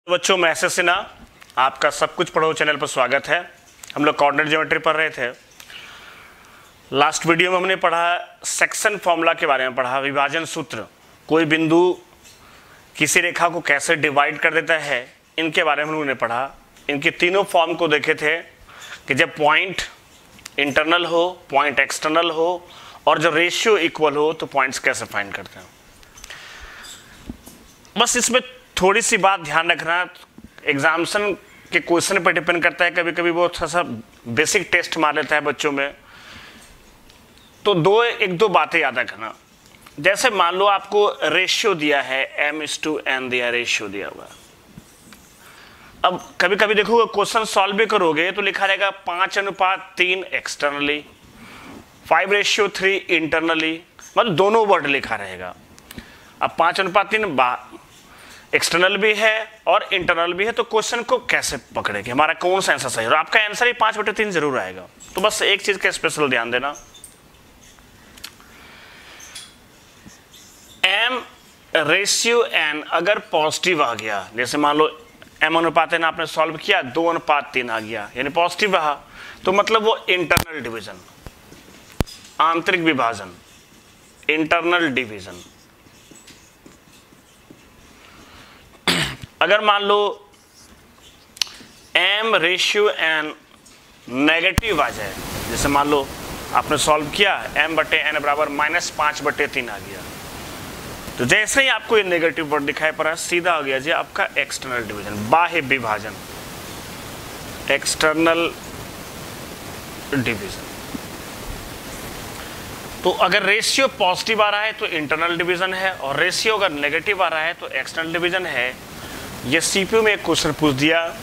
बच्चों, मैं एस सिन्हा आपका सब कुछ पढ़ो चैनल पर स्वागत है। हम लोग कोऑर्डिनेट ज्योमेट्री पढ़ रहे थे। लास्ट वीडियो में हमने पढ़ा सेक्शन फॉर्मूला के बारे में, पढ़ा विभाजन सूत्र, कोई बिंदु किसी रेखा को कैसे डिवाइड कर देता है, इनके बारे में हम लोगों ने पढ़ा। इनके तीनों फॉर्म को देखे थे कि जब पॉइंट इंटरनल हो, पॉइंट एक्सटर्नल हो और जब रेशियो इक्वल हो तो पॉइंट्स कैसे फाइंड करते हैं। बस इसमें थोड़ी सी बात ध्यान रखना, एग्जामिनेशन के क्वेश्चन पर डिपेंड करता है। कभी कभी वो थोड़ा सा बेसिक टेस्ट मार लेता है बच्चों में, तो एक दो बातें याद रखना। जैसे मान लो आपको रेशियो दिया है, m/n दिया, रेशियो दिया हुआ। अब कभी कभी देखोगे क्वेश्चन सॉल्व भी करोगे तो लिखा रहेगा 5:3 एक्सटर्नली, 5:3 इंटरनली, मतलब दोनों वर्ड लिखा रहेगा। अब 5:3 एक्सटर्नल भी है और इंटरनल भी है, तो क्वेश्चन को कैसे पकड़ेंगे, हमारा कौन सा आंसर सही है। और आपका आंसर ही 5/3 जरूर आएगा। तो बस एक चीज का स्पेशल ध्यान देना, m/n अगर पॉजिटिव आ गया, जैसे मान लो m/n आपने सॉल्व किया, 2:3 आ गया, यानी पॉजिटिव रहा, तो मतलब वो इंटरनल डिवीजन, आंतरिक विभाजन, इंटरनल डिवीजन। अगर मान लो m/n नेगेटिव आ जाए, जैसे मान लो आपने सॉल्व किया, m/n बराबर -5/3 आ गया, तो जैसे ही आपको ये नेगेटिव वर्ड दिखाई पड़ा, सीधा आ गया जी आपका एक्सटर्नल डिवीजन, बाह्य विभाजन, एक्सटर्नल डिवीजन। तो अगर रेशियो पॉजिटिव आ रहा है तो इंटरनल डिवीजन है, और रेशियो अगर नेगेटिव आ रहा है तो एक्सटर्नल डिवीजन है। ये सीपीयू में एक क्वेश्चन पूछ दिया,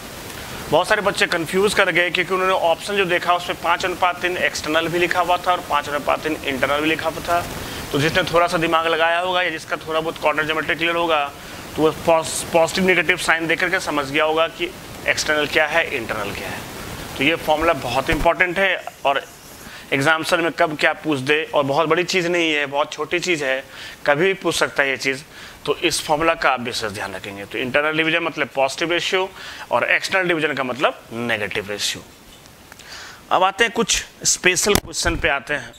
बहुत सारे बच्चे कंफ्यूज कर गए क्योंकि उन्होंने ऑप्शन जो देखा उसमें 5:3 एक्सटर्नल भी लिखा हुआ था और 5:3 इंटरनल भी लिखा हुआ था। तो जिसने थोड़ा सा दिमाग लगाया होगा या जिसका थोड़ा बहुत कोऑर्डिनेट ज्योमेट्री क्लियर होगा, तो वो पॉजिटिव नेगेटिव साइन देख करके समझ गया होगा कि एक्सटर्नल क्या है, इंटरनल क्या है। तो ये फॉर्मूला बहुत इंपॉर्टेंट है और एग्जामिनेशन में कब क्या पूछ दे, और बहुत बड़ी चीज़ नहीं है, बहुत छोटी चीज़ है, कभी भी पूछ सकता है ये चीज़। तो इस फॉर्मूला का आप विशेष ध्यान रखेंगे। तो इंटरनल डिवीजन मतलब पॉजिटिव रेशियो और एक्सटर्नल डिवीजन का मतलब नेगेटिव रेशियो। अब आते हैं कुछ स्पेशल क्वेश्चन पे आते हैं।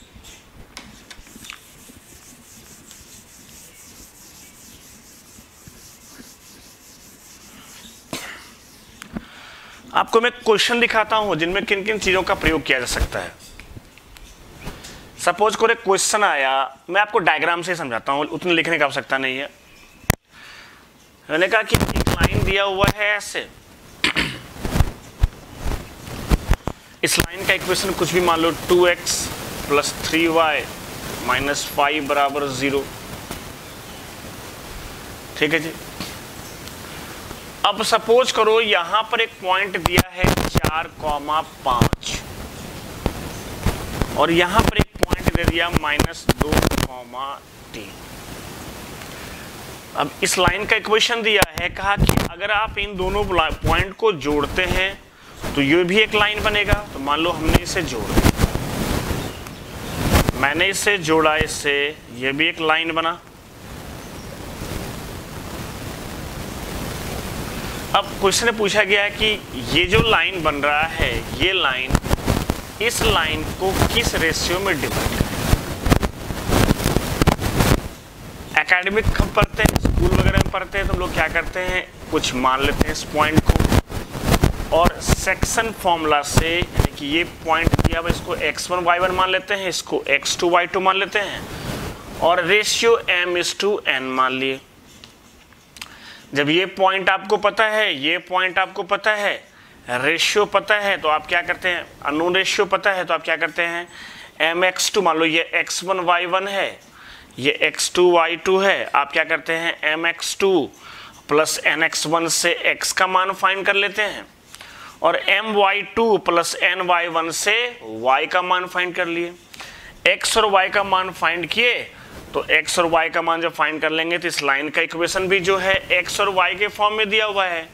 आपको मैं क्वेश्चन दिखाता हूं जिनमें किन किन चीजों का प्रयोग किया जा सकता है। सपोज करो क्वेश्चन आया, मैं आपको डायग्राम से समझाता हूं, उतने लिखने की आवश्यकता नहीं है। मैंने कहा कि एक लाइन दिया हुआ है ऐसे, इस लाइन का इक्वेशन कुछ भी मान लो 2x + 3y - 5 = 0, ठीक है जी। अब सपोज करो यहां पर एक पॉइंट दिया है 4,5 और यहां पर एक पॉइंट दे दिया -2,3। अब इस लाइन का इक्वेशन दिया है, कहा कि अगर आप इन दोनों पॉइंट को जोड़ते हैं तो ये भी एक लाइन बनेगा। तो मान लो हमने इसे जोड़ा, मैंने इसे जोड़ा, इससे ये भी एक लाइन बना। अब क्वेश्चन पूछा गया है कि ये जो लाइन बन रहा है, ये लाइन इस लाइन को किस रेशियो में डिवाइड करें। एकेडमिक हम पढ़ते हैं, स्कूल वगैरह में पढ़ते हैं, तो हम लोग क्या करते हैं, कुछ मान लेते हैं इस पॉइंट को, और सेक्शन फॉर्मूला से, यानी कि ये पॉइंट दिया हुआ, इसको x1 y1 मान लेते हैं, इसको x2 y2 मान लेते हैं, और रेशियो m/n मान लिए। जब ये पॉइंट आपको पता है, ये पॉइंट आपको पता है, रेशियो पता है, तो आप क्या करते हैं, अननोन रेशियो पता है, तो आप क्या करते हैं, mx2, मान लो ये x1 y1 है, ये x2 y2 है, आप क्या करते हैं mx2 + nx1 से x का मान फाइंड कर लेते हैं, और my2 + ny1 से y का मान फाइंड कर लिए। x और y का मान फाइंड किए, तो x और y का मान जब फाइंड कर लेंगे तो इस लाइन का इक्वेशन भी जो है x और y के फॉर्म में दिया हुआ है,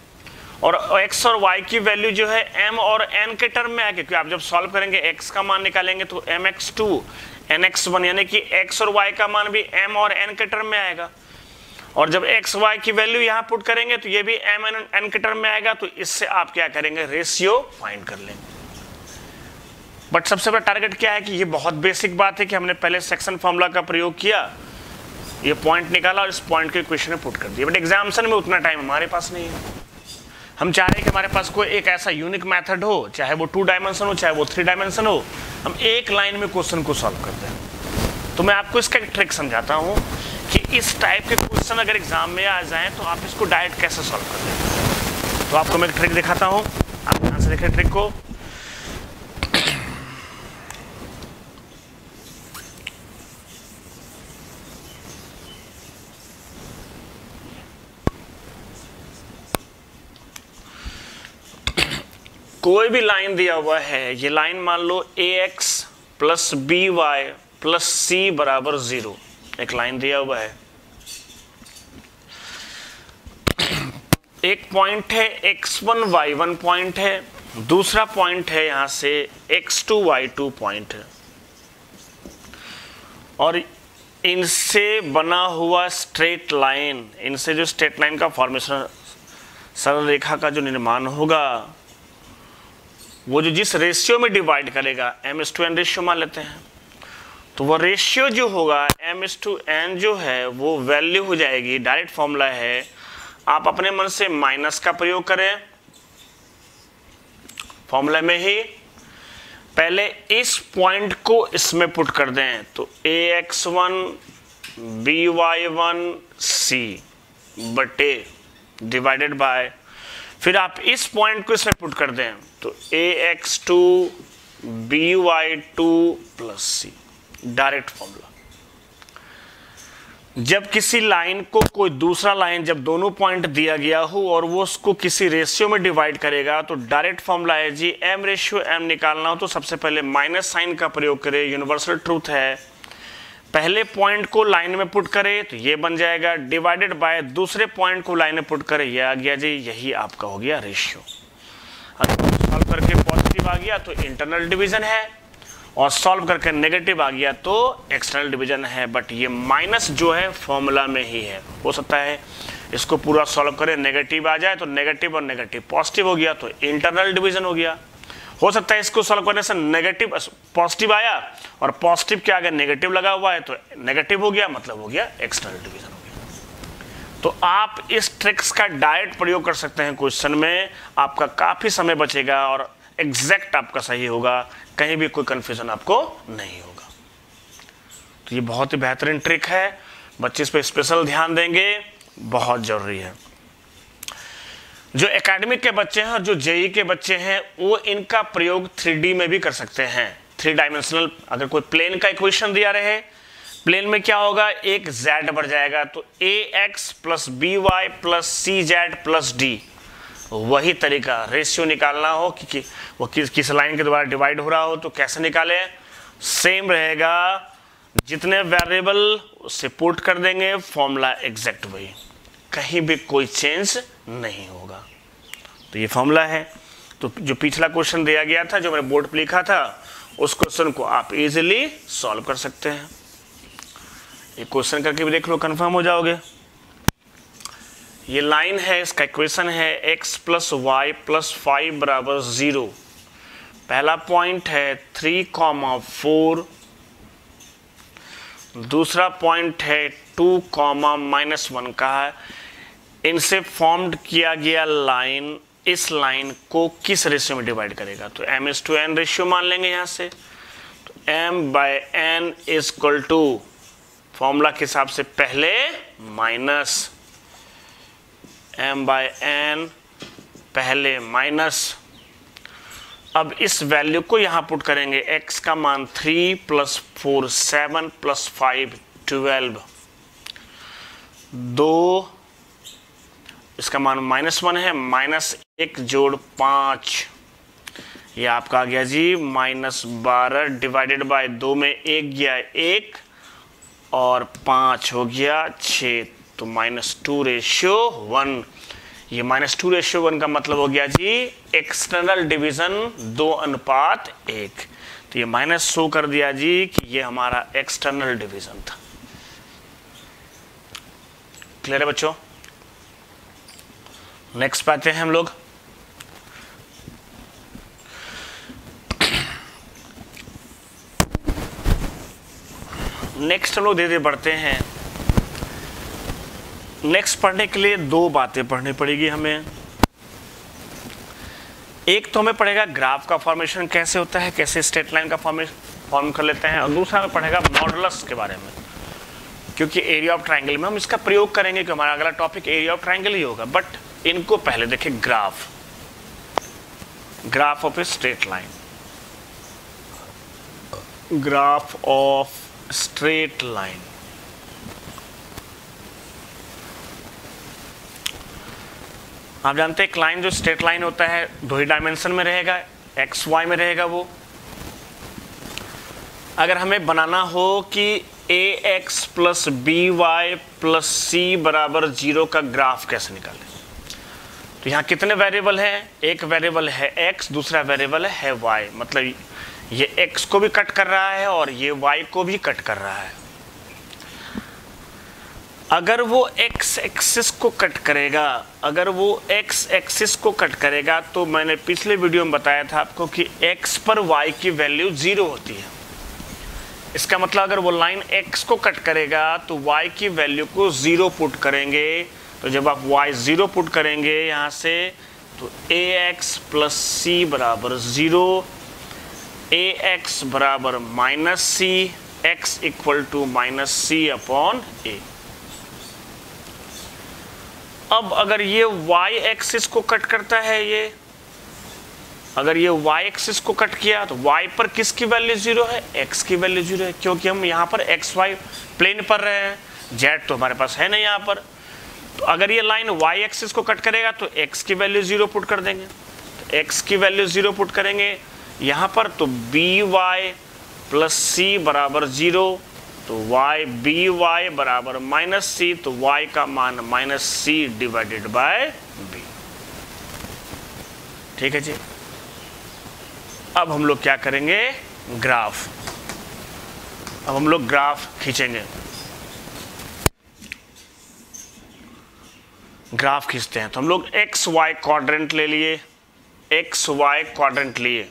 और x और y की वैल्यू जो है m और n के टर्म में आएगी, क्योंकि आप जब सॉल्व करेंगे x का मान निकालेंगे तो mx2 nx1, यानी कि x और y का मान भी m और n के टर्म में आएगा। और जब एक्स वाई की वैल्यू यहां पुट करेंगे तो ये भी एम एन के टर्म में आएगा, तो इससे आप क्या करेंगे, रेशियो फाइंड कर लेंगे। बट सबसे बड़ा टारगेट क्या है कि ये बहुत बेसिक बात है कि हमने पहले सेक्शन फॉर्मूला का प्रयोग किया, ये पॉइंट निकाला और इस पॉइंट के इक्वेशन में पुट कर दिया। बट एग्जामिनेशन में उतना टाइम हमारे पास नहीं है। हम चाह रहे हैं कि हमारे पास कोई एक ऐसा यूनिक मेथड हो, चाहे वो 2 डायमेंशन हो चाहे वो 3 डायमेंशन हो, हम एक लाइन में क्वेश्चन को सॉल्व करते हैं। तो मैं आपको इसका एक ट्रिक समझाता हूँ कि इस टाइप के क्वेश्चन अगर एग्जाम में आ जाएं तो आप इसको डायरेक्ट कैसे सॉल्व कर दें। तो आपको मैं एक ट्रिक दिखाता हूँ, आप ध्यान से देखें ट्रिक को। कोई भी लाइन दिया हुआ है, ये लाइन मान लो ax plus b y plus c बराबर 0, एक लाइन दिया हुआ है। एक पॉइंट है x1 y1 पॉइंट है, दूसरा पॉइंट है यहां से x2 y2 पॉइंट है, और इनसे बना हुआ स्ट्रेट लाइन, इनसे जो स्ट्रेट लाइन का फॉर्मेशन, सरल रेखा का जो निर्माण होगा, वो जो जिस रेशियो में डिवाइड करेगा, m/n रेशियो मान लेते हैं, तो वो रेशियो जो होगा m/n जो है वो वैल्यू हो जाएगी, डायरेक्ट फॉर्मूला है, आप अपने मन से माइनस का प्रयोग करें फॉर्मूला में ही, पहले इस पॉइंट को इसमें पुट कर दें, तो ax1 by1 c बटे डिवाइडेड बाय, फिर आप इस पॉइंट को इसमें पुट कर दें, तो ax2 by2 plus c, direct formula. जब किसी लाइन को कोई दूसरा लाइन, जब दोनों पॉइंट दिया गया हो और वो उसको किसी रेशियो में डिवाइड करेगा, तो डायरेक्ट फॉर्मूला है जी, m/m निकालना हो तो सबसे पहले माइनस साइन का प्रयोग करें, यूनिवर्सल ट्रूथ है। पहले पॉइंट को लाइन में पुट करे तो ये बन जाएगा, डिवाइडेड बाय दूसरे पॉइंट को लाइन में पुट करे, ये आ गया जी, यही आपका हो गया रेशियो। अगर सॉल्व करके पॉजिटिव आ गया तो इंटरनल डिवीजन है, और सॉल्व करके नेगेटिव आ गया तो एक्सटर्नल डिवीजन है। बट ये माइनस जो है फॉर्मूला में ही है। हो सकता है इसको पूरा सॉल्व करें, नेगेटिव आ जाए तो नेगेटिव और नेगेटिव पॉजिटिव हो गया तो इंटरनल डिवीजन हो गया। हो सकता है इसको सॉल्व करने से नेगेटिव पॉजिटिव आया और पॉजिटिव के आगे नेगेटिव लगा हुआ है तो नेगेटिव हो गया, मतलब हो गया एक्सटर्नल डिवीजन हो गया। तो आप इस ट्रिक्स का डायरेक्ट प्रयोग कर सकते हैं क्वेश्चन में, आपका काफ़ी समय बचेगा और एग्जैक्ट आपका सही होगा, कहीं भी कोई कंफ्यूजन आपको नहीं होगा। तो ये बहुत ही बेहतरीन ट्रिक है, बच्चे इस पर स्पेशल ध्यान देंगे, बहुत ज़रूरी है। जो एकेडमिक के बच्चे हैं और जो जेई के बच्चे हैं वो इनका प्रयोग 3D में भी कर सकते हैं। 3 डायमेंशनल, अगर कोई प्लेन का इक्वेशन दिया रहे, प्लेन में क्या होगा, एक z बढ़ जाएगा तो ax plus b y plus c z plus d, वही तरीका रेशियो निकालना हो कि वो किस लाइन के द्वारा डिवाइड हो रहा हो तो कैसे निकाले, सेम रहेगा, जितने वेरिएबल उससे पुट कर देंगे, फॉर्मूला एग्जैक्ट वही, कहीं भी कोई चेंज नहीं होगा। तो ये फॉर्मूला है। तो जो पिछला क्वेश्चन दिया गया था, जो मैंने बोर्ड पर लिखा था, उस क्वेश्चन को आप इजीली सॉल्व कर सकते हैं। ये क्वेश्चन करके भी देख लो, कंफर्म हो जाओगे। ये लाइन है, इसका इक्वेशन है x प्लस वाई प्लस 5 बराबर 0। पहला पॉइंट है 3,4, दूसरा पॉइंट है 2,-1 का है। इनसे फॉर्म्ड किया गया लाइन इस लाइन को किस रेशियो में डिवाइड करेगा, तो m/n रेशियो मान लेंगे यहाँ से। तो m/n is equal to, formula के हिसाब से पहले माइनस m/n, पहले माइनस, अब इस वैल्यू को यहां पुट करेंगे, x का मान 3 प्लस 4 7 प्लस 5 12, 2, इसका मान -1 है, -1 जोड़ 5, ये आपका आ गया जी -12 डिवाइडेड बाय 2 में 1 गया 1 और 5 हो गया 6, तो -2/1। ये -2/1 का मतलब हो गया जी एक्सटर्नल डिवीजन 2:1। तो ये माइनस शो कर दिया जी कि ये हमारा एक्सटर्नल डिवीजन था। क्लियर है बच्चों? नेक्स्ट पे आते हैं हम लोग। नेक्स्ट हम लोग धीरे धीरे बढ़ते हैं। नेक्स्ट पढ़ने के लिए दो बातें पढ़नी पड़ेगी हमें। एक तो हमें पढ़ेगा ग्राफ का फॉर्मेशन कैसे होता है, कैसे स्ट्रेट लाइन का फॉर्म कर लेते हैं, और दूसरा हमें पढ़ेगा मॉडुलस के बारे में, क्योंकि एरिया ऑफ ट्रायंगल में हम इसका प्रयोग करेंगे, क्योंकि हमारा अगला टॉपिक एरिया ऑफ ट्रायंगल ही होगा। बट इनको पहले देखें, graph of a straight line, graph of straight line. आप जानते हैं एक लाइन जो स्ट्रेट लाइन होता है दो ही डायमेंशन में रहेगा, एक्स वाई में रहेगा। वो अगर हमें बनाना हो कि a x plus b y plus c बराबर 0 का ग्राफ कैसे निकालें, तो यहाँ कितने वेरिएबल हैं? एक वेरिएबल है x, दूसरा वेरिएबल है y। मतलब ये x को भी कट कर रहा है और ये y को भी कट कर रहा है। अगर वो x एक्सिस को कट करेगा, तो मैंने पिछले वीडियो में बताया था आपको कि x पर y की वैल्यू 0 होती है। इसका मतलब अगर वो लाइन x को कट करेगा तो y की वैल्यू को 0 पुट करेंगे। तो जब आप y 0 पुट करेंगे यहाँ से, तो ax प्लस सी बराबर 0, ax बराबर minus C, x equal to minus C upon a। अब अगर ये y एक्सिस को कट करता है, ये अगर ये y एक्सिस को कट किया तो y पर किसकी वैल्यू 0 है? x की वैल्यू 0 है, क्योंकि हम यहाँ पर एक्स वाई प्लेन पर रहे हैं, z तो हमारे पास है नहीं यहाँ पर। तो अगर ये लाइन y एक्सिस को कट करेगा तो x की वैल्यू 0 पुट कर देंगे, तो x की वैल्यू 0 पुट करेंगे यहाँ पर, तो बी वाई प्लस सी बराबर 0, तो y बी वाई बराबर माइनस सी, तो y का मान minus C divided by B. ठीक है जी। अब हम लोग क्या करेंगे? ग्राफ। अब हम लोग ग्राफ खींचेंगे। ग्राफ खींचते हैं तो हम लोग एक्स वाई क्वाड्रेंट ले लिए, एक्स वाई क्वाड्रेंट लिए,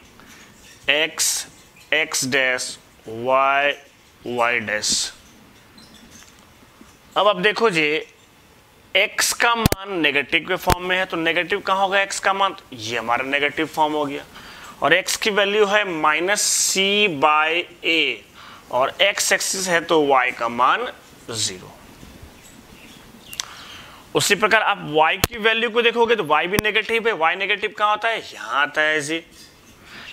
X X dash Y Y dash. अब देखो जी, x का मान नेगेटिव के फॉर्म में है, तो नेगेटिव कहाँ होगा x का मान? ये हमारा नेगेटिव फॉर्म हो गया, और x की वैल्यू है माइनस सी बाय ए, और x एक्सिस है तो y का मान 0। उसी प्रकार आप y की वैल्यू को देखोगे तो y भी नेगेटिव है। y नेगेटिव कहाँ होता है? यहाँ आता है जी।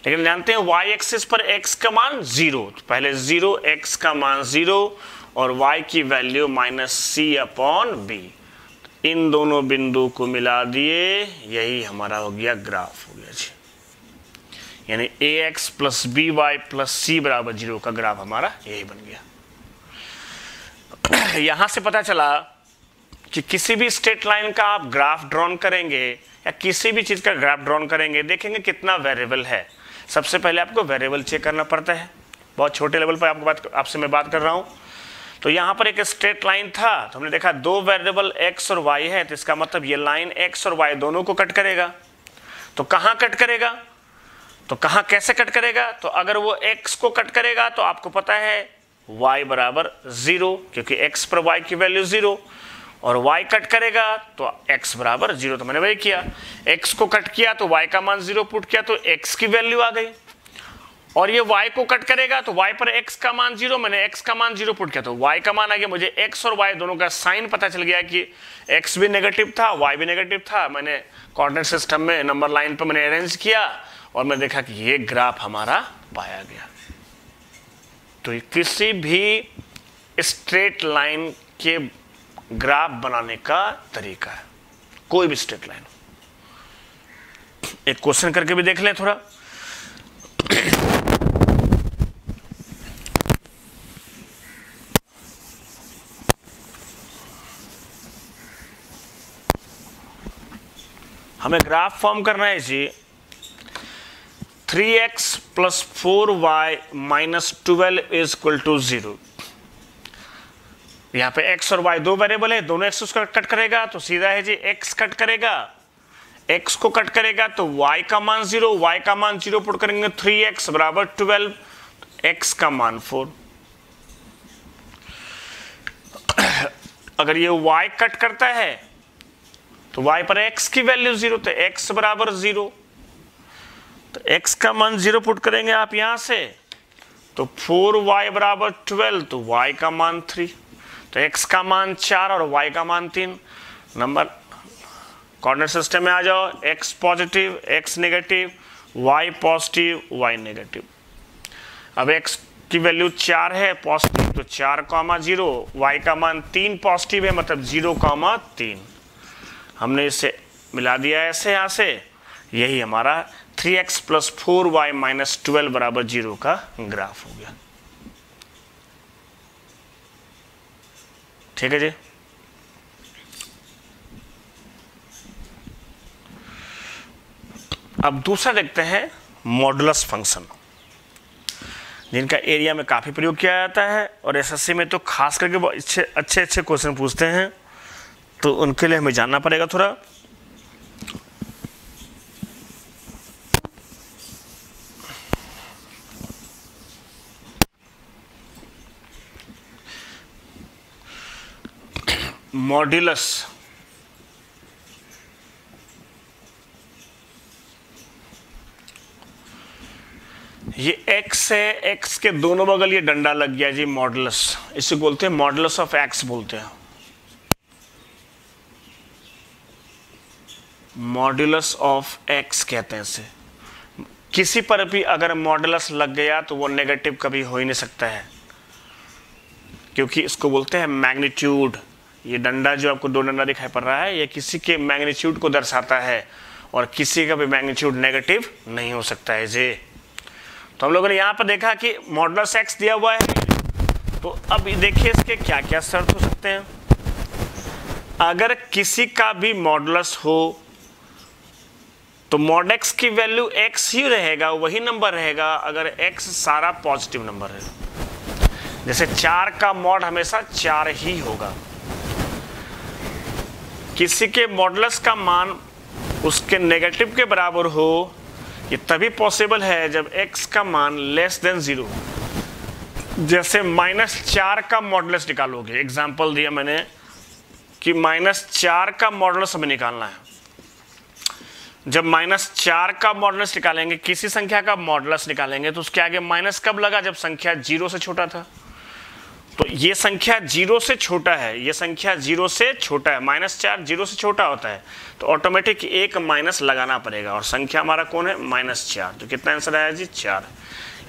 लेकिन जानते हैं y एक्सिस पर x का मान 0, तो पहले 0, x का मान 0 और y की value minus C upon B. इन दोनों बिंदु को मिला दिए, यही हमारा हो गया ग्राफ हो गया जी। यानी ax plus b y plus c बराबर 0 का ग्राफ हमारा यही बन गया। यहां से पता चला कि किसी भी स्ट्रेट लाइन का आप ग्राफ ड्रॉन करेंगे या किसी भी चीज का ग्राफ ड्रॉन करेंगे, देखेंगे कितना वेरिएबल है। सबसे पहले आपको वेरिएबल चेक करना पड़ता है। बहुत छोटे लेवल पर आपसे मैं बात कर रहा हूं। तो यहाँ पर एक स्ट्रेट लाइन था, तो हमने देखा दो वेरिएबल x और y है, तो इसका मतलब ये लाइन x और y दोनों को कट करेगा। तो कहाँ कट करेगा? तो कहाँ कैसे कट करेगा? तो अगर वो x को कट करेगा तो आपको पता है y बराबर 0, क्योंकि x पर y की वैल्यू 0, और y कट करेगा तो x बराबर 0। तो मैंने वही किया, x को कट किया तो y का मान 0 पुट किया तो x की वैल्यू आ गई, और ये y को कट करेगा तो y पर x का मान 0, मैंने x का मान 0 पुट किया तो y का मान आ गया। मुझे x और y दोनों का साइन पता चल गया कि x भी नेगेटिव था, y भी नेगेटिव था। मैंने कोऑर्डिनेट सिस्टम में नंबर लाइन पर मैंने अरेंज किया और मैं देखा कि ये ग्राफ हमारा पाया गया। तो किसी भी स्ट्रेट लाइन के ग्राफ बनाने का तरीका है, कोई भी स्ट्रेट लाइन। एक क्वेश्चन करके भी देख लें थोड़ा। हमें ग्राफ फॉर्म करना है जी, 3x plus 4y minus 12 is equal to 0। यहाँ पे x और y दो वेरिएबल है, दोनों x उसका कट करेगा तो सीधा है जी x कट करेगा, x को कट करेगा तो y का मान 0, y का मान 0 पुट करेंगे 3x बराबर 12, x का मान 4। अगर ये y कट करता है तो y पर x की वैल्यू 0, तो x बराबर 0, तो x का मान 0 पुट करेंगे आप यहां से तो 4y बराबर 12, तो y का मान 3, तो x का मान 4 और y का मान 3। नंबर कोऑर्डिनेट सिस्टम में आ जाओ, x positive, x negative, y positive, y negative. अब x की वैल्यू 4 है पॉजिटिव, तो 4,0, y का मान 3 पॉजिटिव है, मतलब 0,3। हमने इसे मिला दिया ऐसे यहाँ से, यही हमारा 3x प्लस 4y माइनस 12 बराबर 0 का ग्राफ हो गया। ठीक है जी। अब दूसरा देखते हैं मॉडुलस फंक्शन, जिनका एरिया में काफ़ी प्रयोग किया जाता है और एसएससी में तो खास करके बहुत अच्छे अच्छे क्वेश्चन पूछते हैं, तो उनके लिए हमें जानना पड़ेगा थोड़ा। मॉड्यूलस ये x है, x के दोनों बगल ये डंडा लग गया जी, मॉडुलस, इसे बोलते हैं मॉडुलस ऑफ x बोलते हैं। मॉडुलस ऑफ x कहते हैं इसे। किसी पर भी अगर मॉडुलस लग गया तो वो नेगेटिव कभी हो ही नहीं सकता है, क्योंकि इसको बोलते हैं मैग्नीट्यूड। ये डंडा जो आपको दो डंडा दिखाई पड़ रहा है, ये किसी के मैग्नीट्यूड को दर्शाता है और किसी का भी मैग्नीट्यूड नेगेटिव नहीं हो सकता है जी। तो हम लोगों ने यहाँ पर देखा कि मॉडुलस x दिया हुआ है, तो अब देखिए इसके क्या क्या शर्त हो सकते हैं। अगर किसी का भी मॉडुलस हो तो मॉड x की वैल्यू x ही रहेगा, वही नंबर रहेगा अगर x सारा पॉजिटिव नंबर है। जैसे 4 का मॉड हमेशा 4 ही होगा। किसी के मॉडुलस का मान उसके नेगेटिव के बराबर हो, ये तभी पॉसिबल है जब x का मान लेस देन 0। जैसे -4 का मॉडुलस निकालोगे, एग्जांपल दिया मैंने कि -4 का मॉडुलस हमें निकालना है। जब -4 का मॉडुलस निकालेंगे, किसी संख्या का मॉडुलस निकालेंगे, तो उसके आगे माइनस कब लगा? जब संख्या 0 से छोटा था। तो ये संख्या 0 से छोटा है, ये संख्या 0 से छोटा है, -4 0 से छोटा होता है, तो ऑटोमेटिक एक माइनस लगाना पड़ेगा और संख्या हमारा कौन है? -4। तो कितना आंसर आया जी? 4।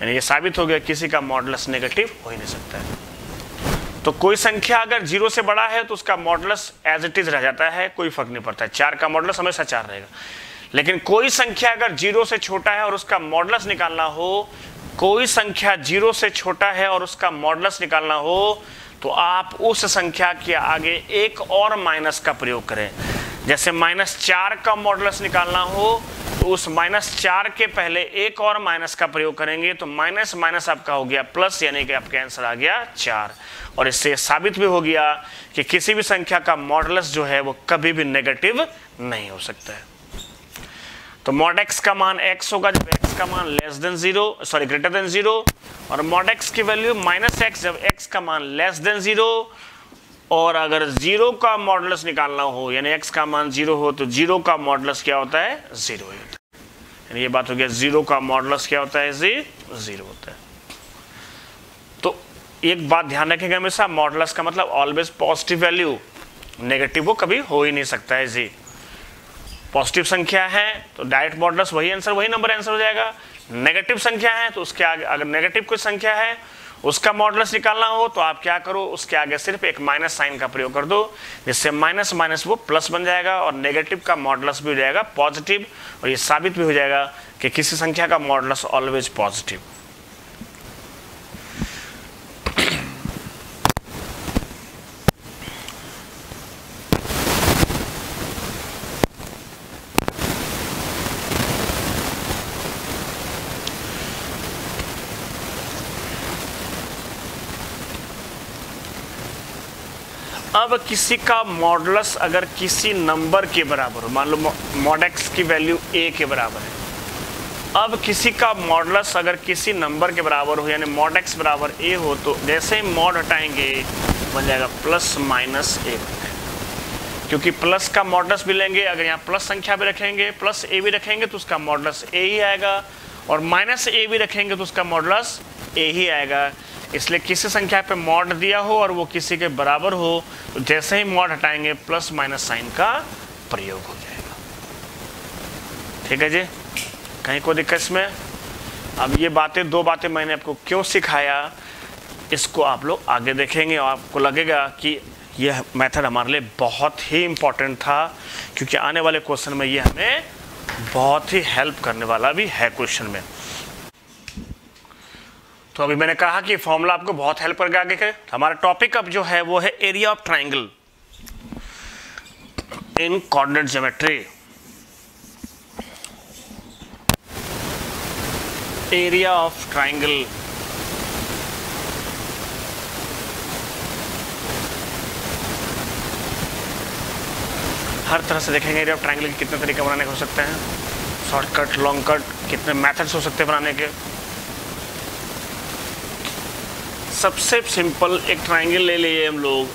यानी ये साबित हो गया किसी का मॉडुलस नेगेटिव हो ही नहीं सकता है। तो कोई संख्या अगर 0 से बड़ा है तो उसका मॉडुलस एज इट इज रह जाता है, कोई फर्क नहीं पड़ता है, 4 का मॉडुलस हमेशा 4 रहेगा। लेकिन कोई संख्या अगर 0 से छोटा है और उसका मॉडुलस निकालना हो, कोई संख्या 0 से छोटा है और उसका मॉडुलस निकालना हो, तो आप उस संख्या के आगे एक और माइनस का प्रयोग करें। जैसे -4 का मॉडुलस निकालना हो तो उस -4 के पहले एक और माइनस का प्रयोग करेंगे, तो माइनस माइनस आपका हो गया प्लस, यानी कि आपका आंसर आ गया 4। और इससे साबित भी हो गया कि किसी भी संख्या का मॉडुलस जो है वो कभी भी नेगेटिव नहीं हो सकता है। तो मॉड x का मान x होगा जब x का मान ग्रेटर देन 0, और मॉड x की वैल्यू -x जब x का मान लेस देन 0। और अगर 0 का मॉडुलस निकालना हो, यानी x का मान 0 हो, तो 0 का मॉडुलस क्या होता है? 0 होता है। यानी ये बात हो गया, 0 का मॉडुलस क्या होता है जी? 0 होता है। तो एक बात ध्यान रखेंगे हमेशा, मॉडुलस का मतलब ऑलवेज पॉजिटिव वैल्यू, नेगेटिव वो कभी हो ही नहीं सकता है जी। पॉजिटिव संख्या है तो डायरेक्ट मॉडुलस वही आंसर, वही नंबर आंसर हो जाएगा। नेगेटिव संख्या है तो उसके आगे, अगर नेगेटिव कोई संख्या है उसका मॉडुलस निकालना हो तो आप क्या करो, उसके आगे सिर्फ एक माइनस साइन का प्रयोग कर दो, जिससे माइनस माइनस वो प्लस बन जाएगा और नेगेटिव का मॉडुलस भी हो जाएगा पॉजिटिव। और ये साबित भी हो जाएगा कि किसी संख्या का मॉडुलस ऑलवेज पॉजिटिव। अब किसी का मॉडुलस अगर किसी नंबर के बराबर हो, मान लो मॉड x की वैल्यू a के बराबर है। अब किसी का मॉडुलस अगर किसी नंबर के बराबर हो, यानी मॉड x बराबर a हो, तो जैसे ही मॉड हटाएंगे बन जाएगा प्लस माइनस a, क्योंकि प्लस का मॉडुलस भी लेंगे, अगर यहाँ प्लस संख्या भी रखेंगे, प्लस a भी रखेंगे तो उसका मॉडुलस a ही आएगा, और माइनस a भी रखेंगे तो उसका मॉडुलस a ही आएगा। इसलिए किसी संख्या पे मॉड दिया हो और वो किसी के बराबर हो, तो जैसे ही मॉड हटाएंगे प्लस माइनस साइन का प्रयोग हो जाएगा। ठीक है जी, कहीं कोई दिक्कत इसमें? अब ये बातें, दो बातें मैंने आपको क्यों सिखाया, इसको आप लोग आगे देखेंगे और आपको लगेगा कि यह मेथड हमारे लिए बहुत ही इम्पोर्टेंट था, क्योंकि आने वाले क्वेश्चन में ये हमें बहुत ही हेल्प करने वाला भी है क्वेश्चन में। तो अभी मैंने कहा कि फॉर्मूला आपको बहुत हेल्प करके आगे के। हमारा टॉपिक अब जो है वो है area of triangle in coordinate geometry. Area of triangle हर तरह से देखेंगे। एरिया ऑफ ट्राइंगल के कितने तरीके बनाने के हो सकते हैं, शॉर्टकट, लॉन्ग कट, कितने मेथड्स हो सकते हैं बनाने के। सबसे सिंपल एक ट्राइंगल ले लिए हम लोग,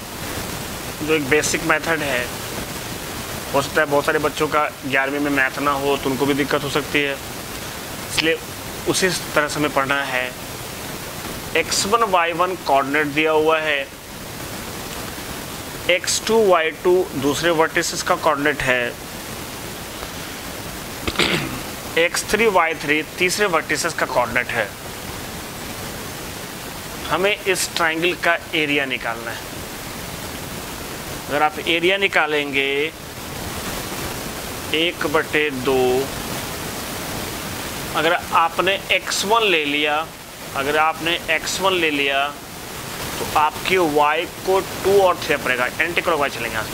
जो एक बेसिक मेथड है। हो सकता है बहुत सारे बच्चों का 11वीं में मैथ ना हो तो उनको भी दिक्कत हो सकती है, इसलिए उसी तरह से हमें पढ़ना है। x1 y1 कोऑर्डिनेट दिया हुआ है, x2 y2 दूसरे वर्टिसेस का कोऑर्डिनेट है, x3 y3 तीसरे वर्टिसेस का कोऑर्डिनेट है। हमें इस ट्राइंगल का एरिया निकालना है। अगर आप एरिया निकालेंगे 1/2, अगर आपने x1 ले लिया, अगर आपने x1 ले लिया तो आपके y को 2 और 3 पड़ेगा, एंटी क्लॉकवाइज चलेंगे यहाँ से।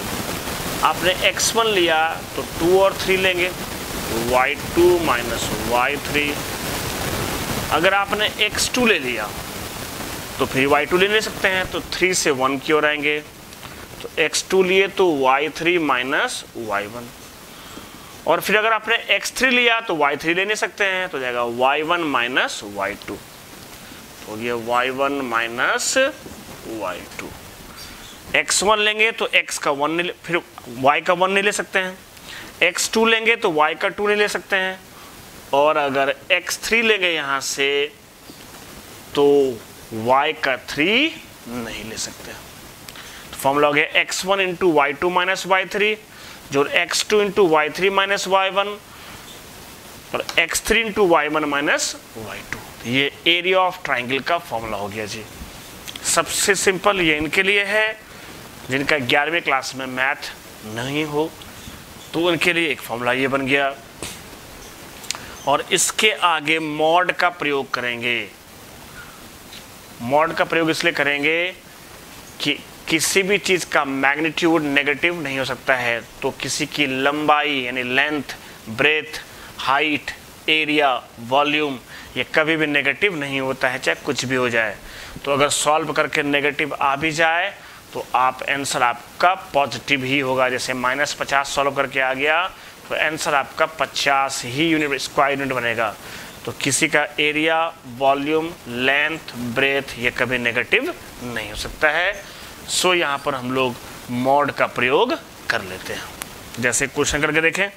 आपने x1 लिया तो 2 और 3 लेंगे, y2 माइनस y3। अगर आपने x2 ले लिया तो फिर y2 ले सकते हैं, तो 3 से 1 की ओर आएंगे, तो x2 लिए तो y3 माइनस y1। और फिर अगर आपने x3 लिया तो y3 ले नहीं सकते हैं, तो जाएगा y1 माइनस y2, तो ये y1 माइनस y2। x1 लेंगे तो x का 1 नहीं, फिर y का 1 नहीं ले सकते हैं, x2 लेंगे तो y का 2 नहीं ले सकते हैं, और अगर x3 लेंगे यहाँ से तो y का 3 नहीं ले सकते। तो फॉर्मूला हो गया x1 into y2 minus y3, जो x2 into y3 minus y1, और x3 into y1 minus y2। ये एरिया ऑफ ट्राइंगल का फॉर्मूला हो गया जी। सबसे सिंपल ये इनके लिए है जिनका 11वीं क्लास में मैथ नहीं हो, तो उनके लिए एक फॉर्मूला ये बन गया। और इसके आगे मॉड का प्रयोग करेंगे। मॉड का प्रयोग इसलिए करेंगे कि किसी भी चीज़ का मैग्नीट्यूड नेगेटिव नहीं हो सकता है, तो किसी की लंबाई यानी length, breadth, height, area, volume ये कभी भी नेगेटिव नहीं होता है, चाहे कुछ भी हो जाए। तो अगर सॉल्व करके नेगेटिव आ भी जाए तो आप आंसर आपका पॉजिटिव ही होगा। जैसे -50 सॉल्व करके आ गया तो आंसर आपका 50 ही यूनिट, स्क्वायर यूनिट बनेगा। तो किसी का एरिया, वॉल्यूम, लेंथ, ब्रेथ ये कभी नेगेटिव नहीं हो सकता है। सो यहाँ पर हम लोग मॉड का प्रयोग कर लेते हैं। जैसे क्वेश्चन करके देखें,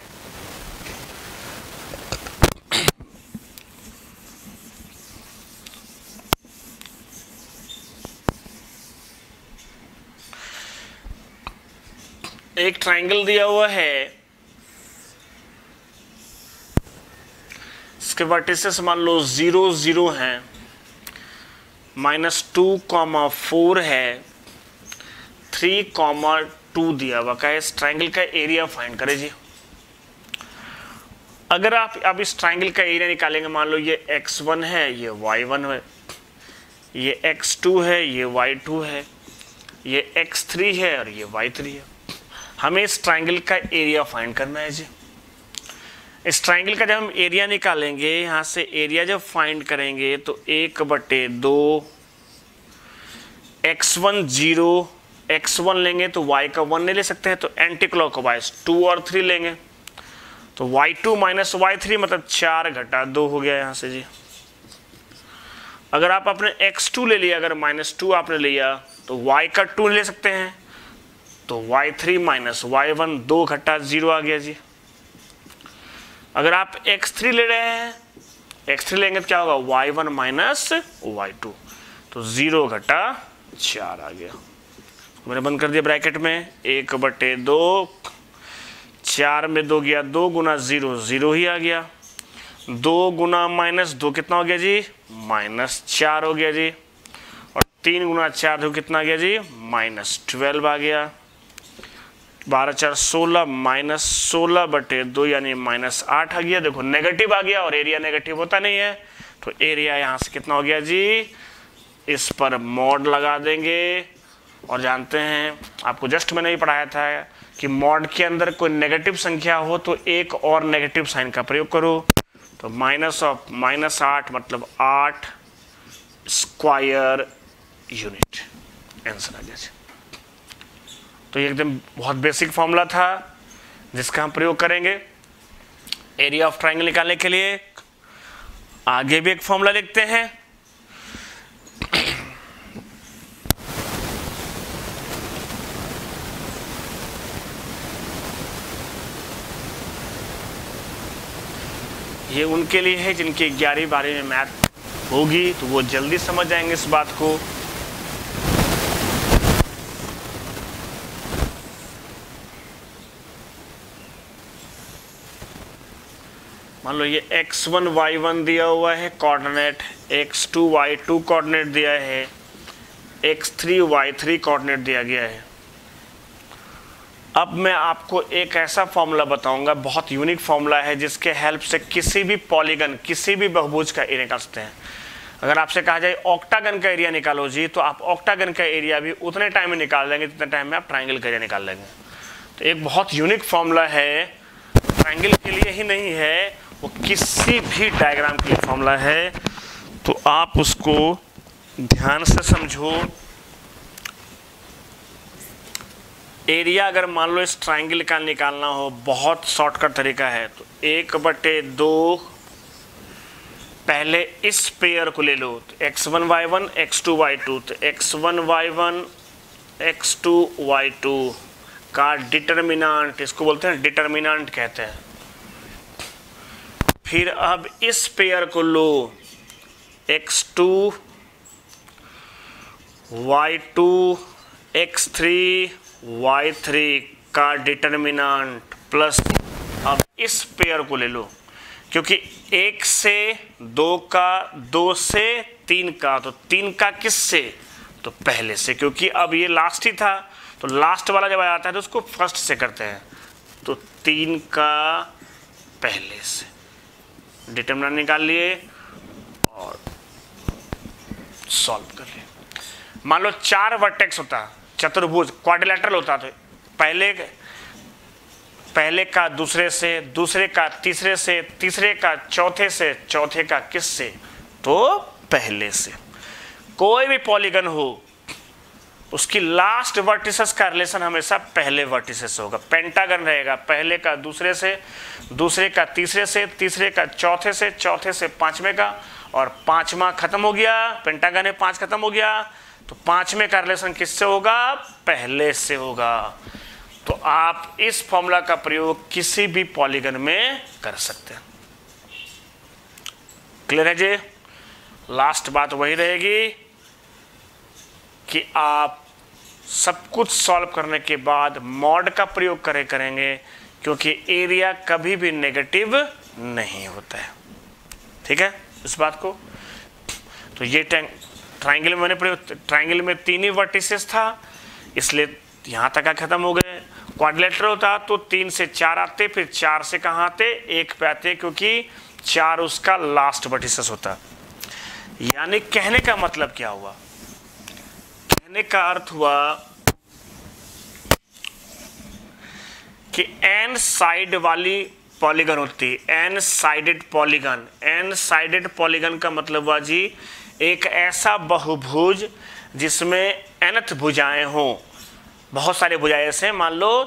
एक ट्राइंगल दिया हुआ है, इसके वर्टिसेस मान लो 0, 0 हैं, -2, 4 है, 3, 2 दिया हुआ का है। इस ट्राइंगल का एरिया फाइंड करें जी। अगर आप अब इस ट्राइंगल का एरिया निकालेंगे, मान लो ये x1 है, ये y1 है, ये x2 है, ये y2 है, ये x3 है और ये y3 है। हमें इस ट्राइंगल का एरिया फाइंड करना है जी। इस ट्राइंगल का जब हम एरिया निकालेंगे, यहाँ से एरिया जब फाइंड करेंगे तो 1/2 x1 0 x1 लेंगे तो y का 1 नहीं ले सकते हैं, तो एंटी क्लॉकवाइज 2 और 3 लेंगे, तो y2 माइनस y3 मतलब 4 घटा 2 हो गया यहाँ से जी। अगर आप अपने x2 ले लिया, अगर -2 आपने लिया तो y का 2 ले सकते हैं, तो y3 माइनस y1 2 घटा 0 आ गया जी। अगर आप x3 ले रहे हैं, x3 लेंगे तो क्या होगा y1 माइनस y2, तो 0 घटा 4 आ गया। मैंने बंद कर दिया ब्रैकेट में, 1/2, 4 में 2 गया 2 गुना 0 0 ही आ गया, 2 गुना -2 कितना हो गया जी -4 हो गया जी, और 3 गुना 4 तो कितना आ गया जी -12 आ गया। 12 4 16 -16/2 यानी -8 आ गया। देखो नेगेटिव आ गया और एरिया नेगेटिव होता नहीं है, तो एरिया यहाँ से कितना हो गया जी, इस पर मॉड लगा देंगे। और जानते हैं आपको जस्ट मैंने ही पढ़ाया था कि मॉड के अंदर कोई नेगेटिव संख्या हो तो एक और नेगेटिव साइन का प्रयोग करो, तो -8 मतलब 8 स्क्वायर यूनिट आंसर आ गया जी। तो ये एकदम बहुत बेसिक फॉर्मूला था जिसका हम प्रयोग करेंगे एरिया ऑफ ट्राइंगल निकालने के लिए। आगे भी एक फॉर्मूला लिखते हैं, ये उनके लिए है जिनकी 11वीं 12वीं में मैथ होगी, तो वो जल्दी समझ जाएंगे इस बात को। मान लो ये x1 y1 दिया हुआ है कोऑर्डिनेट, x2 y2 कोऑर्डिनेट दिया है, x3 y3 कोऑर्डिनेट दिया गया है। अब मैं आपको एक ऐसा फॉर्मूला बताऊंगा, बहुत यूनिक फॉर्मूला है, जिसके हेल्प से किसी भी पॉलीगन, किसी भी बहुभुज का एरिया निकाल सकते हैं। अगर आपसे कहा जाए ऑक्टागन का एरिया निकालो जी, तो आप ऑक्टागन का एरिया भी उतने टाइम में निकाल लेंगे जितने टाइम में आप ट्राइंगल का एरिया निकाल लेंगे। तो एक बहुत यूनिक फॉर्मूला है, ट्राइंगल के लिए ही नहीं है, वो किसी भी डायग्राम के लिए फॉर्मूला है, तो आप उसको ध्यान से समझो। एरिया अगर मान लो इस ट्राइंगल का निकालना हो, बहुत शॉर्टकट तरीका है, तो 1/2 पहले इस पेयर को ले लो, तो x1 y1 x2 y2, तो x1 y1 x2 y2 का डिटर्मिनेंट, इसको बोलते हैं डिटर्मिनेंट कहते हैं। फिर अब इस पेयर को लो, x2 y2 x3 y3 का डिटर्मिनेंट प्लस, अब इस पेयर को ले लो, क्योंकि 1 से 2 का, 2 से 3 का, तो 3 का किस से, तो पहले से, क्योंकि अब ये लास्ट ही था, तो लास्ट वाला जब आ जाता है तो उसको फर्स्ट से करते हैं, तो 3 का पहले से डिटर्मिनेंट निकाल लिए और सॉल्व कर लिए। मान लो 4 वर्टेक्स होता, चतुर्भुज क्वाड्रिलेटरल होता, तो पहले का दूसरे से, दूसरे का तीसरे से, तीसरे का चौथे से, चौथे का किस से, तो पहले से। कोई भी पॉलीगन हो उसकी लास्ट वर्टिसेस का रिलेशन हमेशा पहले वर्टिसेस होगा। पेंटागन रहेगा पहले का दूसरे से, दूसरे का तीसरे से, तीसरे का चौथे से, चौथे से पांचवें का, और पांचवा खत्म हो गया, पेंटागन है 5 खत्म हो गया, तो पांचवें का रिलेशन किससे होगा, पहले से होगा। तो आप इस फॉर्मूला का प्रयोग किसी भी पॉलीगन में कर सकते हैं। क्लियर है जी? लास्ट बात वही रहेगी कि आप सब कुछ सॉल्व करने के बाद मॉड का प्रयोग करेंगे, क्योंकि एरिया कभी भी नेगेटिव नहीं होता है। ठीक है इस बात को? तो ये ट्राइंगल में मैंने प्रयोग, ट्राइंगल में 3 ही वर्टिसेस था, इसलिए यहाँ तक खत्म हो गए। क्वाड्रिलेटरल होता तो 3 से 4 आते, फिर 4 से कहाँ आते, 1 पे आते, क्योंकि 4 उसका लास्ट वर्टिसेस होता। यानी कहने का मतलब क्या हुआ? कहने का अर्थ हुआ कि एन साइड वाली पॉलीगन होती है, N sided polygon. N sided polygon का मतलब हुआ जी एक ऐसा बहुभुज जिसमें nth भुजाएं हों, बहुत सारे भुजाएं ऐसे हैं, मान लो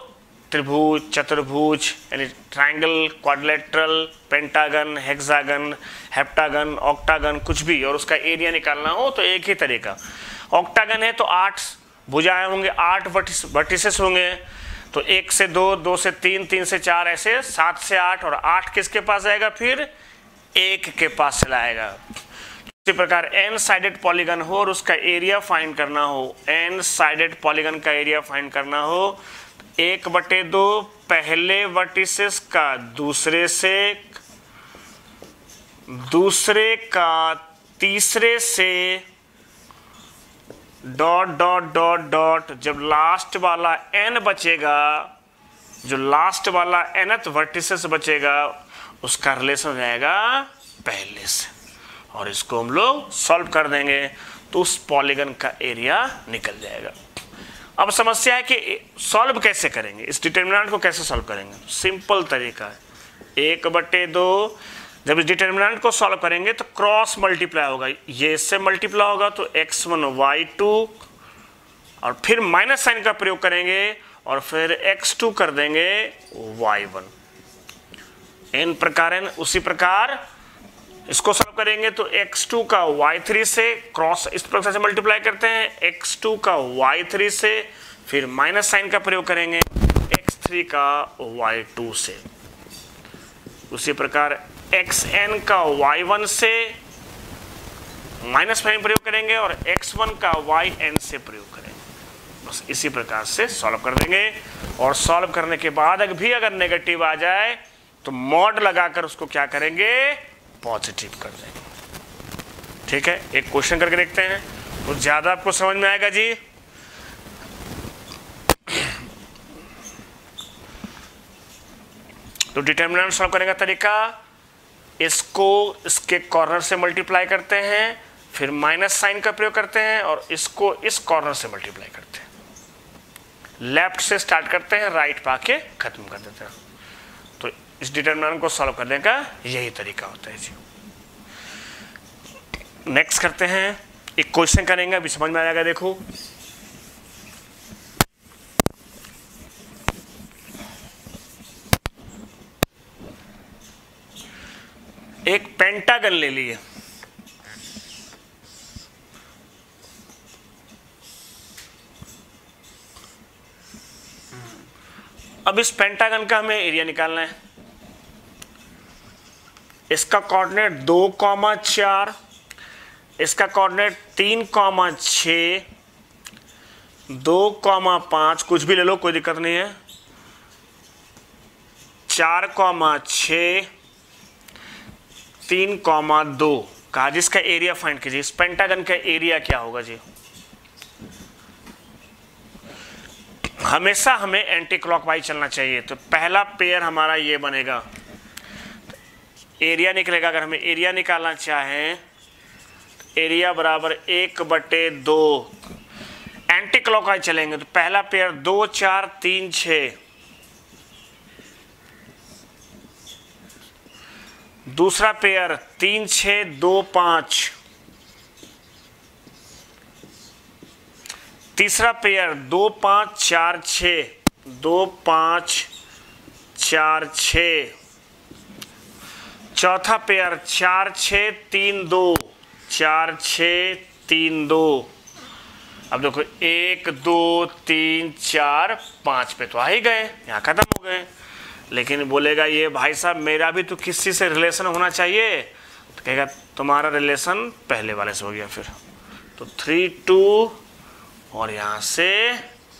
त्रिभुज, चतुर्भुज यानी triangle, quadrilateral, pentagon, hexagon, heptagon, octagon, कुछ भी, और उसका एरिया निकालना हो तो एक ही तरीका। ऑक्टागन है तो 8 भुजाएं होंगे, 8 वर्टिसेस होंगे, तो 1 से 2, 2 से 3, 3 से 4, ऐसे 7 से 8, और 8 किसके पास जाएगा, फिर 1 के पास चला आएगा। इसी प्रकार एन साइडेड पॉलीगन हो और उसका एरिया फाइंड करना हो, एन साइडेड पॉलीगन का एरिया फाइंड करना हो, 1/2 पहले वर्टिसेस का दूसरे से, दूसरे का तीसरे से, डॉट डॉट डॉट डॉट, जब लास्ट वाला n बचेगा, जो लास्ट वाला nth वर्टिसेस बचेगा उसका रिलेशन हो जाएगा पहले से, और इसको हम लोग सॉल्व कर देंगे तो उस पॉलीगन का एरिया निकल जाएगा। अब समस्या है कि सॉल्व कैसे करेंगे, इस डिटर्मिनेंट को कैसे सॉल्व करेंगे। सिंपल तरीका है, 1/2, जब इस डिटर्मिनेंट को सॉल्व करेंगे तो क्रॉस मल्टीप्लाई होगा, ये इससे मल्टीप्लाई होगा तो x1 y2, और फिर माइनस साइन का प्रयोग करेंगे और फिर x2 कर देंगे y1। इन प्रकार उसी प्रकार इसको सॉल्व करेंगे तो x2 का y3 से क्रॉस इस प्रकार से मल्टीप्लाई करते हैं, x2 का y3 से, फिर माइनस साइन का प्रयोग करेंगे x3 का y2 से। उसी प्रकार xn का y1 से माइनस साइन प्रयोग करेंगे और x1 का yn से प्रयोग करेंगे। बस इसी प्रकार से सॉल्व कर देंगे, और सॉल्व करने के बाद अगर नेगेटिव आ जाए तो मॉड लगाकर उसको क्या करेंगे, पॉजिटिव कर देंगे। ठीक है, एक क्वेश्चन करके देखते हैं, कुछ ज्यादा आपको समझ में आएगा जी। तो डिटर्मिनेंट सॉल्व करने का तरीका, इसको इसके कॉर्नर से मल्टीप्लाई करते हैं, फिर माइनस साइन का प्रयोग करते हैं, और इसको इस कॉर्नर से मल्टीप्लाई करते हैं। लेफ्ट से स्टार्ट करते हैं, राइट पे आके खत्म कर देते हैं। तो इस डिटर्मिनेंट को सॉल्व करने का यही तरीका होता है जी। नेक्स्ट करते हैं, एक क्वेश्चन करेंगे, अभी समझ में आएगा। देखो, एक पेंटागन ले लिए, अब इस पेंटागन का हमें एरिया निकालना है। इसका कोऑर्डिनेट 2,4, इसका कोऑर्डिनेट 3,6, 2,5, कुछ भी ले लो कोई दिक्कत नहीं है, 4,6, 3,2 कहा। जिसका एरिया फाइंड कीजिए। इस पेंटागन का एरिया क्या होगा जी। हमेशा हमें एंटी क्लॉकवाइज चलना चाहिए। तो पहला पेयर हमारा ये बनेगा, एरिया निकलेगा। अगर हमें एरिया निकालना चाहें, एरिया बराबर 1/2, एंटी क्लॉकवाइज चलेंगे तो पहला पेयर 2, 4, 3, 6, दूसरा पेयर 3, 6, 2, 5, तीसरा पेयर 2, 5, 4, 6, 2, 5, 4, 6, चौथा पेयर 4, 6, 3, 2, 4, 6, 3, 2। अब देखो 1, 2, 3, 4, 5 पे तो आ ही गए, यहाँ खत्म हो गए। लेकिन बोलेगा ये भाई साहब मेरा भी तो किसी से रिलेशन होना चाहिए, तो कहेगा तुम्हारा रिलेशन पहले वाले से हो गया। फिर तो 3, 2 और यहाँ से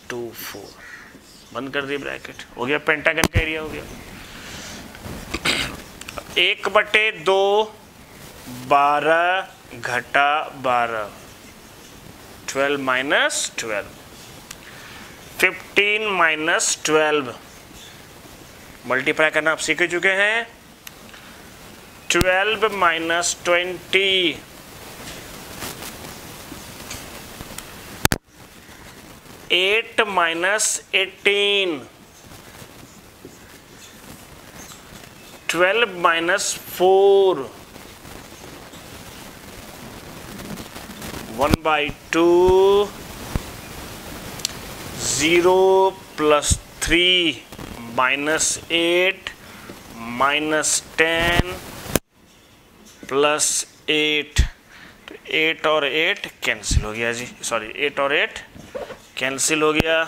2, 4, बंद कर दिए ब्रैकेट, हो गया पेंटागन का एरिया हो गया। 1/2 12 घटा 12, 12 माइनस 12, 15 माइनस 12, मल्टीप्लाई करना आप सीख चुके हैं। 12 माइनस 20, 8 माइनस 18, 12 माइनस 4, 1/2, 0 + 3 -8 -10 + 8, तो 8 और 8 कैंसिल हो गया जी, सॉरी 8 और 8 कैंसिल हो गया।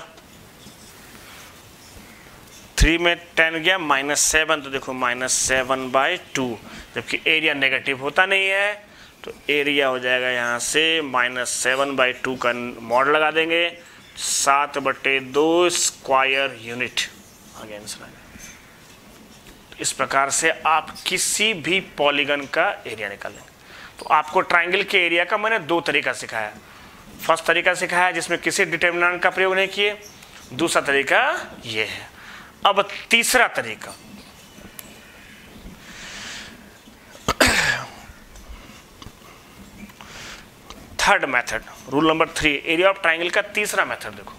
3 में 10 गया -7, तो देखो -7/2, जबकि एरिया नेगेटिव होता नहीं है, तो एरिया हो जाएगा यहाँ से -7/2 का मॉड लगा देंगे, 7/2 स्क्वायर यूनिट आगे आंसर आएगा। इस प्रकार से आप किसी भी पॉलीगन का एरिया निकालेंगे। तो आपको ट्राइंगल के एरिया का मैंने 2 तरीका सिखाया। फर्स्ट तरीका सिखाया जिसमें किसी डिटर्मिनेंट का प्रयोग नहीं किए, दूसरा तरीका ये है। अब तीसरा तरीका, third method, rule number 3, area of triangle का तीसरा मेथड देखो।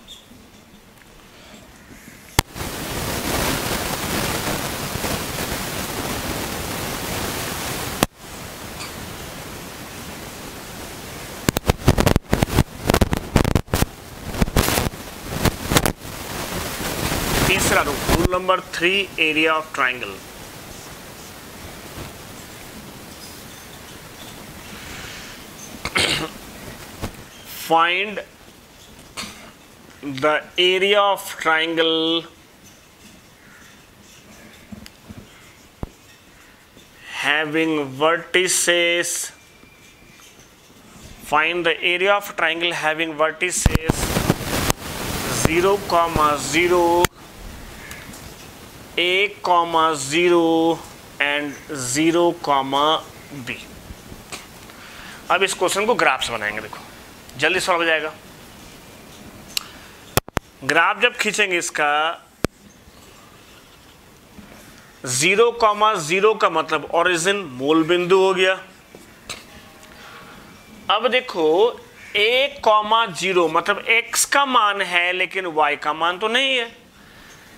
तीसरा rule number 3, area of triangle. Find the area of triangle having vertices. Find the area of triangle having vertices 0, 0, A, 0 and 0, B। अब इस क्वेश्चन को graph से बनाएंगे, देखो जल्दी सॉल्व हो जाएगा। ग्राफ जब खींचेंगे इसका 0, 0 का मतलब ओरिजिन मूल बिंदु हो गया। अब देखो A, 0 मतलब x का मान है लेकिन y का मान तो नहीं है।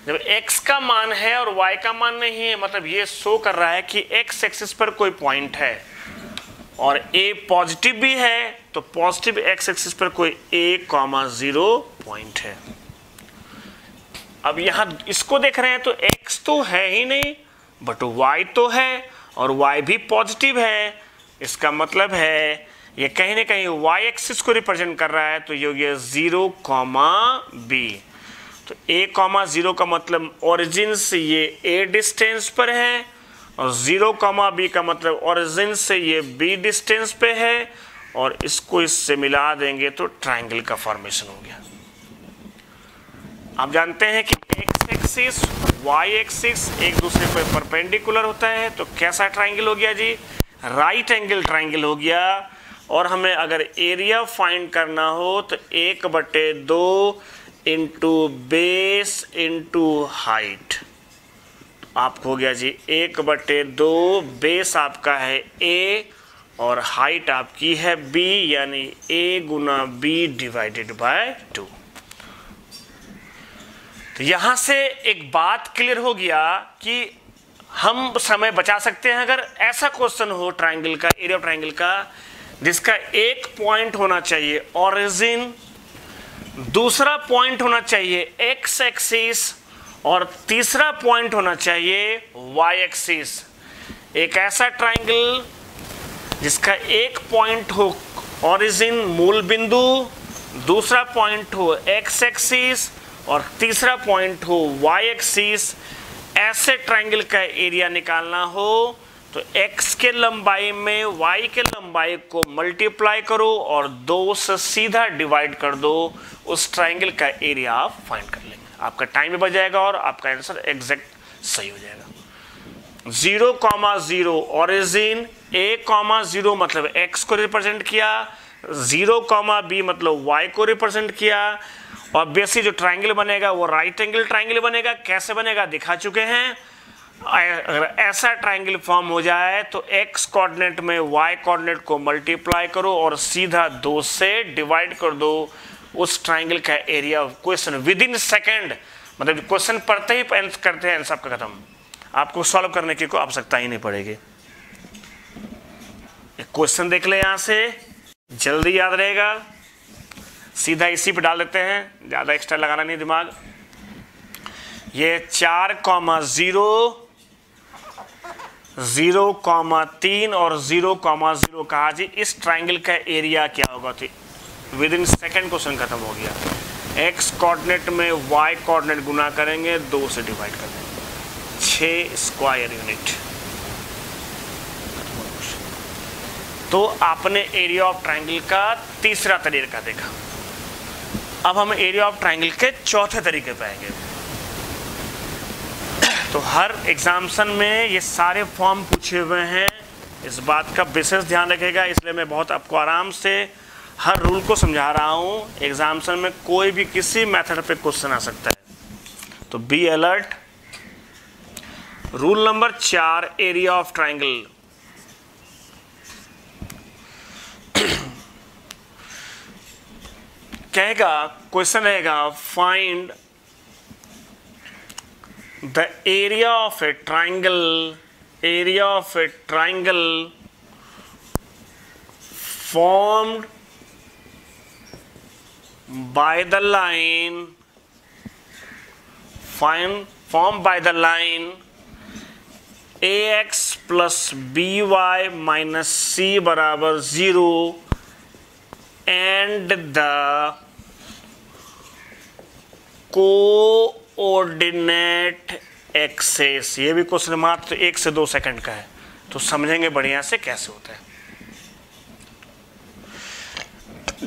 जब x का मान है और y का मान नहीं है, मतलब ये शो कर रहा है कि x एक्सिस पर कोई पॉइंट है और a पॉजिटिव भी है, तो पॉजिटिव x एक्सिस पर कोई A, 0 पॉइंट है। अब यहां इसको देख रहे हैं तो x तो है ही नहीं, बट y तो है और y भी पॉजिटिव है। इसका मतलब है ये कहीं ना कहीं y एक्सिस को रिप्रेजेंट कर रहा है, तो ये हो गया 0, B। तो A, 0 का मतलब ओरिजिन से ये A डिस्टेंस पर है और 0, B का मतलब ओरिजिन से ये B डिस्टेंस पे है, और इसको इससे मिला देंगे तो ट्राइंगल का फॉर्मेशन हो गया। आप जानते हैं कि x एक्सिस y एक्सिस एक दूसरे पर परपेंडिकुलर होता है, तो कैसा ट्राइंगल हो गया जी? राइट एंगल ट्राइंगल हो गया। और हमें अगर एरिया फाइंड करना हो तो 1/2 इंटू बेस इंटू हाइट आपको हो गया जी 1/2। बेस आपका है a और हाइट आपकी है b, यानी a Guna b divided by 2। तो यहां से एक बात क्लियर हो गया कि हम समय बचा सकते हैं अगर ऐसा क्वेश्चन हो ट्राइंगल का, एरिया ऑफ ट्राइंगल का, जिसका एक पॉइंट होना चाहिए ओरिजिन, दूसरा पॉइंट होना चाहिए एक्स एक्सिस और तीसरा पॉइंट होना चाहिए वाई एक्सिस। एक ऐसा ट्राइंगल जिसका एक पॉइंट हो ओरिजिन मूल बिंदु, दूसरा पॉइंट हो एक्स एक्सिस और तीसरा पॉइंट हो वाई एक्सिस। ऐसे ट्राइंगल का एरिया निकालना हो तो x के लंबाई में y के लंबाई को मल्टीप्लाई करो और 2 से सीधा डिवाइड कर दो, उस ट्राइंगल का एरिया आप फाइंड कर लेंगे। आपका टाइम भी बच जाएगा और आपका आंसर एग्जैक्ट सही हो जाएगा। 0, 0 ओरिजिन, a, 0 मतलब x को रिप्रेजेंट किया, 0, B मतलब y को रिप्रेजेंट किया, और बेसिक जो ट्राइंगल बनेगा वो राइट एंगल ट्राइंगल बनेगा। कैसे बनेगा दिखा चुके हैं। अगर ऐसा ट्राइंगल फॉर्म हो जाए तो x कोऑर्डिनेट में y कोऑर्डिनेट को मल्टीप्लाई करो और सीधा 2 से डिवाइड कर दो, उस ट्राइंगल का area. Question with in second, मतलब क्वेश्चन पढ़ते ही करते हैं आंसर आपका खत्म, आपको सॉल्व करने की कोई आवश्यकता ही नहीं पड़ेगी। एक क्वेश्चन देख ले यहां से, जल्दी याद रहेगा। सीधा इसी पे डाल देते हैं, ज़्यादा एक्स्ट्रा लगाना नहीं दिमाग। ये 4,0, 0,3 और 0,0 कहा जी, इस ट्राइंगल का एरिया क्या होगा? तो विद इन सेकेंड क्वेश्चन खत्म हो गया। एक्स कोऑर्डिनेट में वाई कोऑर्डिनेट गुना करेंगे, 2 से डिवाइड कर देंगे, 6 स्क्वायर यूनिट। तो आपने एरिया ऑफ ट्राइंगल का तीसरा तरीका देखा। अब हम एरिया ऑफ ट्राइंगल के चौथे तरीके पे आएंगे। तो हर एग्जामिनेशन में ये सारे फॉर्म पूछे हुए हैं, इस बात का विशेष ध्यान रखिएगा। इसलिए मैं बहुत आपको आराम से हर रूल को समझा रहा हूँ। एग्जामिनेशन में कोई भी किसी मेथड पे क्वेश्चन आ सकता है, तो be alert. Rule number 4, area of triangle. कहेगा, क्वेश्चन रहेगा, find the area of A triangle, area of A triangle formed by the line, formed by the line ax plus by minus c बराबर 0 and the coordinate axes. ये भी question मात्र 1 से 2 second का है, तो समझेंगे बढ़िया से कैसे होता है।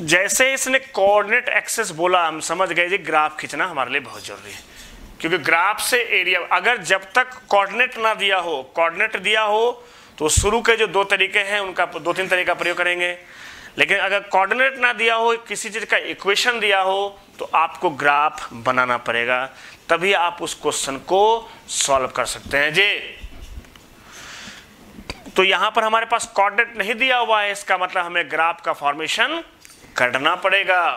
जैसे इसने कोऑर्डिनेट एक्सेस बोला, हम समझ गए जी ग्राफ खींचना हमारे लिए बहुत जरूरी है, क्योंकि ग्राफ से एरिया, अगर जब तक कोऑर्डिनेट ना दिया हो, कोऑर्डिनेट दिया हो तो शुरू के जो 2 तरीके हैं उनका 2-3 तरीका प्रयोग करेंगे। लेकिन अगर कोऑर्डिनेट ना दिया हो, किसी चीज का इक्वेशन दिया हो, तो आपको ग्राफ बनाना पड़ेगा, तभी आप उस क्वेश्चन को सॉल्व कर सकते हैं जी। तो यहां पर हमारे पास कोऑर्डिनेट नहीं दिया हुआ है, इसका मतलब हमें ग्राफ का फॉर्मेशन करना पड़ेगा।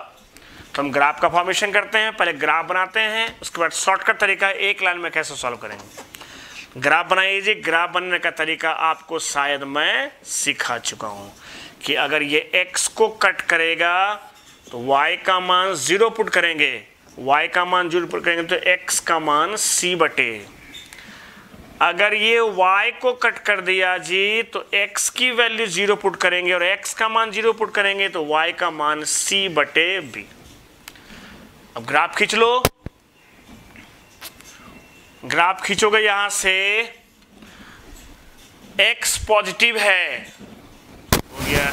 तो हम ग्राफ का फॉर्मेशन करते हैं, पहले ग्राफ बनाते हैं, उसके बाद शॉर्टकट तरीका एक लाइन में कैसे सॉल्व करेंगे। ग्राफ बनाइए जी। ग्राफ बनने का तरीका आपको शायद मैं सिखा चुका हूं कि अगर ये x को कट करेगा तो y का मान 0 पुट करेंगे, y का मान 0 पुट करेंगे तो x का मान c बटे। अगर ये y को कट कर दिया जी तो x की वैल्यू 0 पुट करेंगे और x का मान 0 पुट करेंगे तो y का मान c बटे b। अब ग्राफ खींच लो। ग्राफ खींचोगे यहां से, x पॉजिटिव है, हो गया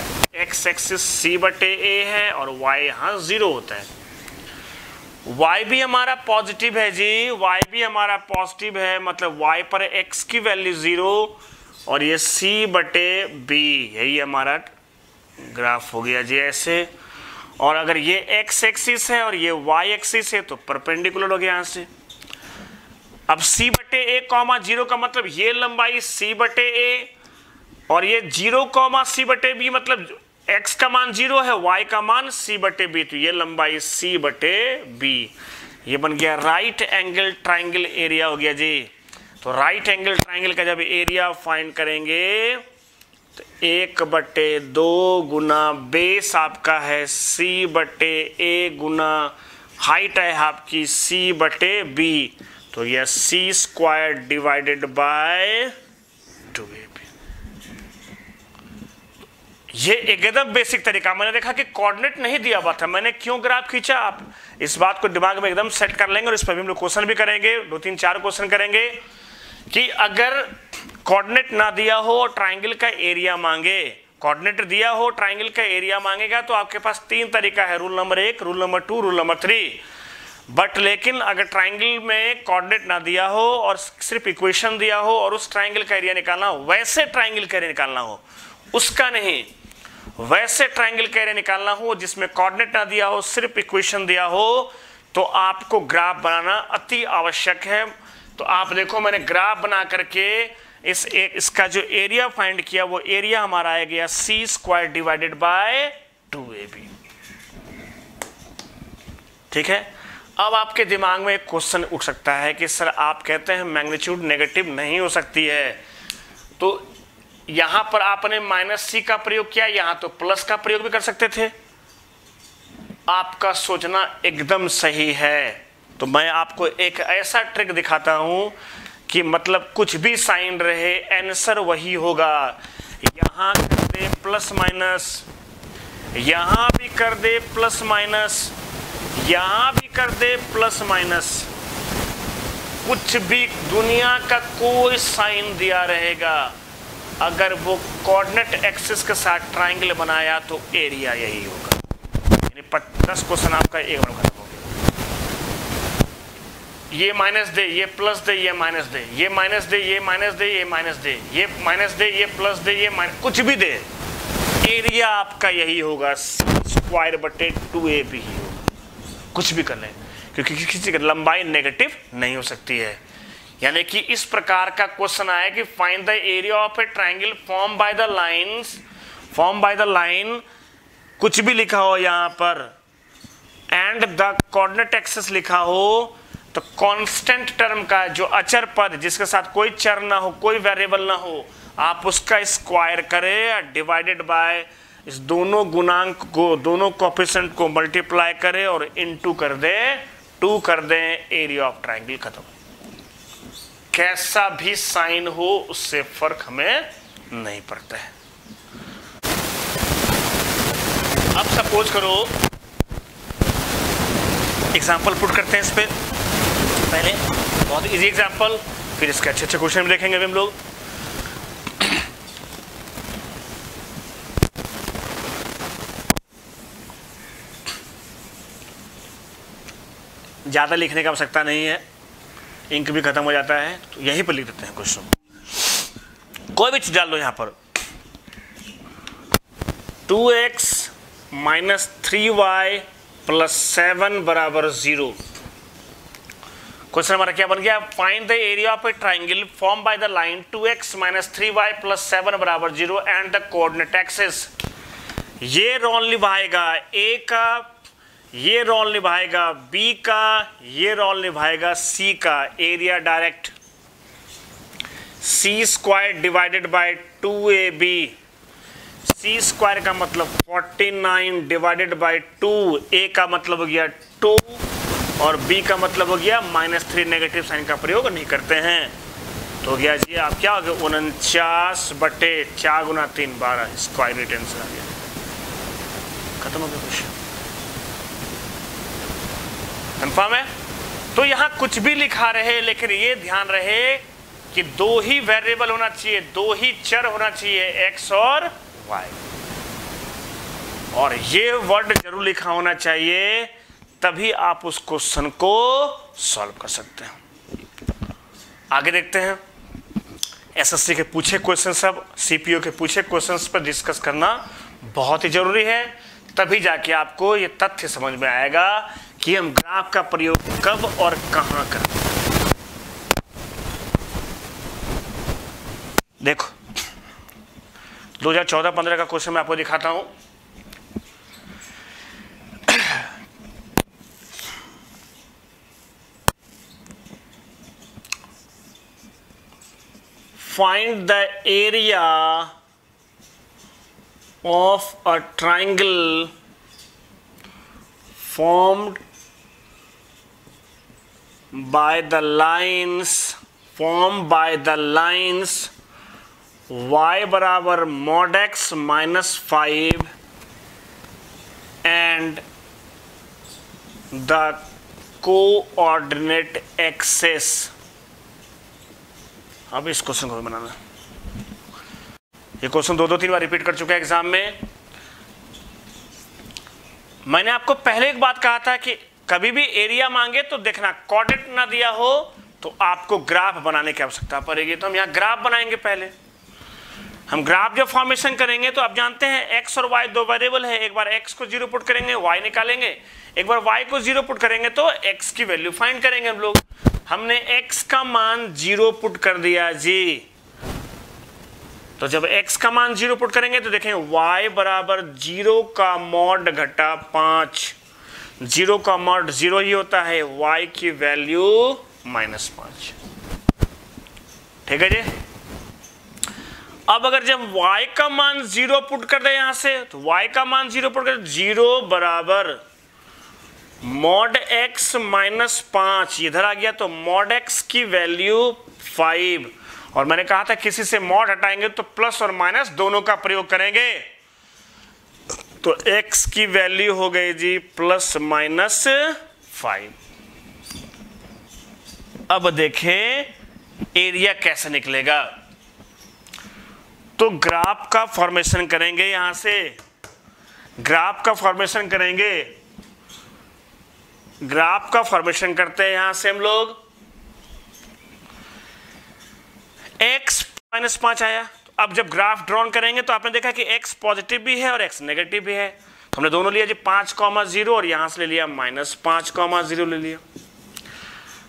x एक्सिस c बटे a है और y यहां 0 होता है। y भी हमारा पॉजिटिव है जी, y भी हमारा पॉजिटिव है, मतलब y पर x की वैल्यू 0 और ये c बटे b, यही हमारा ग्राफ हो गया जी ऐसे। और अगर ये x एक्सिस है और ये y एक्सिस है तो परपेंडिकुलर हो गया यहां से। अब c बटे a कॉमा 0 का मतलब ये लंबाई c बटे a और ये 0 कॉमा c बटे b, मतलब x का मान 0 है, y का मान c बटे b, तो ये लंबाई c बटे b। ये बन गया राइट एंगल ट्राइंगल एरिया हो गया जी। तो राइट एंगल ट्राइंगल का जब एरिया फाइंड करेंगे तो 1/2 गुना बेस आपका है c बटे a गुना हाइट है आपकी c बटे b, तो यह c square divided by 2ab। ये एकदम बेसिक तरीका। मैंने देखा कि कोऑर्डिनेट नहीं दिया हुआ था, मैंने क्यों ग्राफ खींचा, आप इस बात को दिमाग में एकदम सेट कर लेंगे और इस पर भी हम लोग क्वेश्चन भी करेंगे, 2-3-4 क्वेश्चन करेंगे कि अगर कोऑर्डिनेट ना दिया हो और ट्राइंगल का एरिया मांगे, कोऑर्डिनेट दिया हो ट्राइंगल का एरिया मांगेगा, तो आपके पास 3 तरीका है, rule number 1, rule number 2, rule number 3। But लेकिन अगर ट्राइंगल में कोऑर्डिनेट ना दिया हो और सिर्फ इक्वेशन दिया हो और उस ट्राइंगल का एरिया निकालना हो, वैसे ट्राइंगल का एरिया निकालना हो, उसका नहीं, वैसे ट्राइंगल का एरिया निकालना हो जिसमें कोऑर्डिनेट ना दिया हो, सिर्फ इक्वेशन दिया हो, तो आपको ग्राफ बनाना अति आवश्यक है। तो आप देखो मैंने ग्राफ बना करके इसका जो एरिया फाइंड किया, वो एरिया हमारा आ गया c square divided by 2ab। ठीक है। अब आपके दिमाग में एक क्वेश्चन उठ सकता है कि सर आप कहते हैं मैग्नीट्यूड नेगेटिव नहीं हो सकती है, तो यहां पर आपने -c का प्रयोग किया, यहां तो प्लस का प्रयोग भी कर सकते थे। आपका सोचना एकदम सही है। तो मैं आपको एक ऐसा ट्रिक दिखाता हूं कि मतलब कुछ भी साइन रहे आंसर वही होगा। यहां कर दे प्लस माइनस, यहां भी कर दे प्लस माइनस, यहां भी कर दे प्लस माइनस, कुछ भी दुनिया का कोई साइन दिया रहेगा, अगर वो कोऑर्डिनेट एक्सिस के साथ ट्रायंगल बनाया तो एरिया यही होगा। यानी 10 क्वेश्चन आपका एक बार खत्म हो गया। ये माइनस दे, ये प्लस दे, ये माइनस दे, ये माइनस दे, ये माइनस दे, ये माइनस दे, ये माइनस दे, ये प्लस दे, ये माइनस, कुछ भी दे, एरिया आपका यही होगा, स्क्वायर बटे 2ab ही होगा। कुछ भी कर लें, क्योंकि किसी की लंबाई नेगेटिव नहीं हो सकती है। यानी कि इस प्रकार का क्वेश्चन आया कि find the area of A triangle form by the lines, form by the line, कुछ भी लिखा हो यहां पर, एंड द कोऑर्डिनेट एक्सिस लिखा हो, तो कांस्टेंट टर्म का जो अचर पद जिसके साथ कोई चर ना हो, कोई वेरिएबल ना हो, आप उसका स्क्वायर करें डिवाइडेड बाय इस दोनों गुणांक को, दोनों कोएफिशिएंट को मल्टीप्लाई करें और इनटू कर दे, 2 कर दें, एरिया ऑफ ट्रायंगल खत्म। कैसा भी साइन हो उससे फर्क हमें नहीं पड़ता है। अब सपोज करो, एग्जांपल पुट करते हैं इस पे, पहले बहुत इजी एग्जांपल, फिर इसके अच्छे अच्छे क्वेश्चन भी देखेंगे अभी हम लोग। ज्यादा लिखने की आवश्यकता नहीं है, इंक भी खत्म हो जाता है, तो यहीं पर लिख देते हैं क्वेश्चन। कोई भी चीज डाल दो यहां पर, 2x माइनस 3y प्लस 7 बराबर 0। क्वेश्चन हमारा क्या बन गया? Find the area of A triangle form by the line 2x minus 3y plus 7 बराबर 0 एंड द कोऑर्डिनेट एक्सिस। ये रोल निभाएगा a का, ये रोल निभाएगा b का, ये रोल निभाएगा c का। Area direct c square divided by 2ab। c square का मतलब 49 डिवाइडेड बाय 2, a का मतलब हो गया 2 और b का मतलब हो गया -3। नेगेटिव साइन का प्रयोग नहीं करते हैं, तो हो गया जी आप क्या हो गया 49 बटे 4 गुना 3 12, स्क्वायर रूट आंसर आ गया। खत्म हो गया क्वेश्चन। कंफर्म है? तो यहां कुछ भी लिखा रहे, लेकिन ये ध्यान रहे कि 2 ही वेरिएबल होना चाहिए, 2 ही चर होना चाहिए, x और y, और ये वर्ड जरूर लिखा होना चाहिए, तभी आप उस क्वेश्चन को सॉल्व कर सकते हैं। आगे देखते हैं। एसएससी के पूछे क्वेश्चन, सब सीपीओ के पूछे क्वेश्चंस पर डिस्कस करना बहुत ही जरूरी है, तभी जाके आपको ये तथ्य समझ में आएगा कि हम ग्राफ का प्रयोग कब और कहां करते हैं। देखो 2014-15 का क्वेश्चन मैं आपको दिखाता हूं। Find the area of a triangle formed by the lines y बराबर mod x minus 5 and the coordinate axis। अब इस क्वेश्चन को बनाना, ये क्वेश्चन 2-3 बार रिपीट कर चुका है एग्जाम में। मैंने आपको पहले एक बात कहा था कि कभी भी एरिया मांगे तो देखना, कोऑर्डिनेट ना दिया हो तो आपको ग्राफ बनाने की आवश्यकता पड़ेगी। तो हम यहाँ ग्राफ बनाएंगे। पहले हम ग्राफ जब फॉर्मेशन करेंगे तो आप जानते हैं x और y 2 वेरिएबल है, एक बार x को 0 पुट करेंगे y निकालेंगे, एक बार y को 0 पुट करेंगे तो x की वैल्यू फाइंड करेंगे हम लोग। हमने x का मान 0 पुट कर दिया जी, तो जब x का मान 0 पुट करेंगे तो देखें y बराबर 0 का मॉड घटा 5, 0 का मॉड 0 ही होता है, y की वैल्यू -5। ठीक है जी। अब अगर जब y का मान 0 पुट कर दे यहां से, तो y का मान 0 पुट कर 0 बराबर मॉड x माइनस 5 इधर आ गया, तो मॉड x की वैल्यू 5, और मैंने कहा था किसी से मॉड हटाएंगे तो प्लस और माइनस दोनों का प्रयोग करेंगे, तो x की वैल्यू हो गई जी प्लस माइनस 5। अब देखें एरिया कैसे निकलेगा। तो ग्राफ का फॉर्मेशन करेंगे, यहां से ग्राफ का फॉर्मेशन करेंगे, ग्राफ का फॉर्मेशन करते हैं यहां से हम लोग। x माइनस 5 आया, तो अब जब ग्राफ ड्रॉन करेंगे तो आपने देखा कि x पॉजिटिव भी है और x नेगेटिव भी है, हमने दोनों लिया जी 5,0 और यहां से ले लिया -5,0 ले लिया।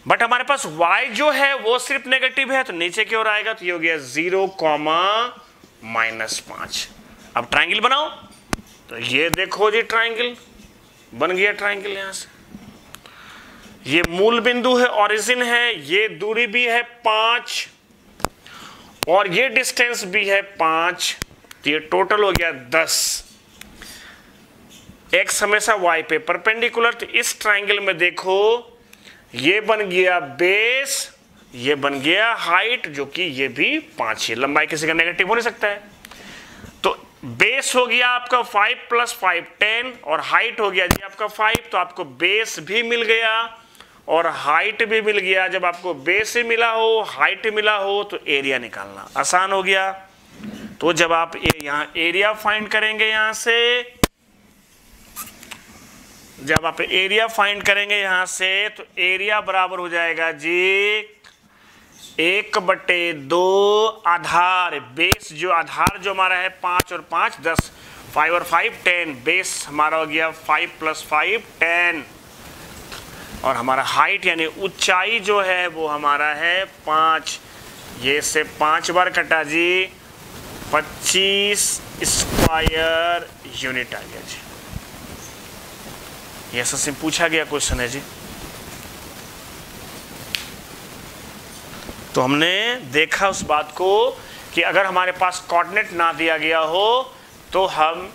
बट हमारे पास y जो है वो सिर्फ नेगेटिव है, तो नीचे की ओर आएगा, तो ये हो गया 0,-5। अब ट्राइंगल बनाओ, तो ये देखो जी ट्राइंगल बन गया। ट्राइंगल यहां से ये मूल बिंदु है, ओरिजिन है, ये दूरी भी है 5 और ये डिस्टेंस भी है 5, तो ये टोटल हो गया 10। x हमेशा y पे परपेंडिकुलर, तो इस ट्राइंगल में देखो ये बन गया बेस, ये बन गया हाइट, जो कि ये भी 5 है। लंबाई किसी का नेगेटिव हो नहीं सकता है, तो बेस हो गया आपका 5 + 5 10 और हाइट हो गया जी आपका 5, तो आपको बेस भी मिल गया और हाइट भी मिल गया। जब आपको बेस ही मिला हो, हाइट मिला हो, तो एरिया निकालना आसान हो गया। तो जब आप यहां एरिया फाइंड करेंगे, यहां से जब आप एरिया फाइंड करेंगे यहां से, तो एरिया बराबर हो जाएगा जी 1/2 आधार, बेस जो आधार जो हमारा है 5 और 5 10, 5 और 5 10, बेस हमारा हो गया 5 + 5 10, और हमारा हाइट यानी ऊंचाई जो है वो हमारा है 5। ये से 5 बार कटा जी 25 स्क्वायर यूनिट आ गया जी। ये सबसे पूछा गया क्वेश्चन है जी। तो हमने देखा उस बात को कि अगर हमारे पास कोऑर्डिनेट ना दिया गया हो तो हम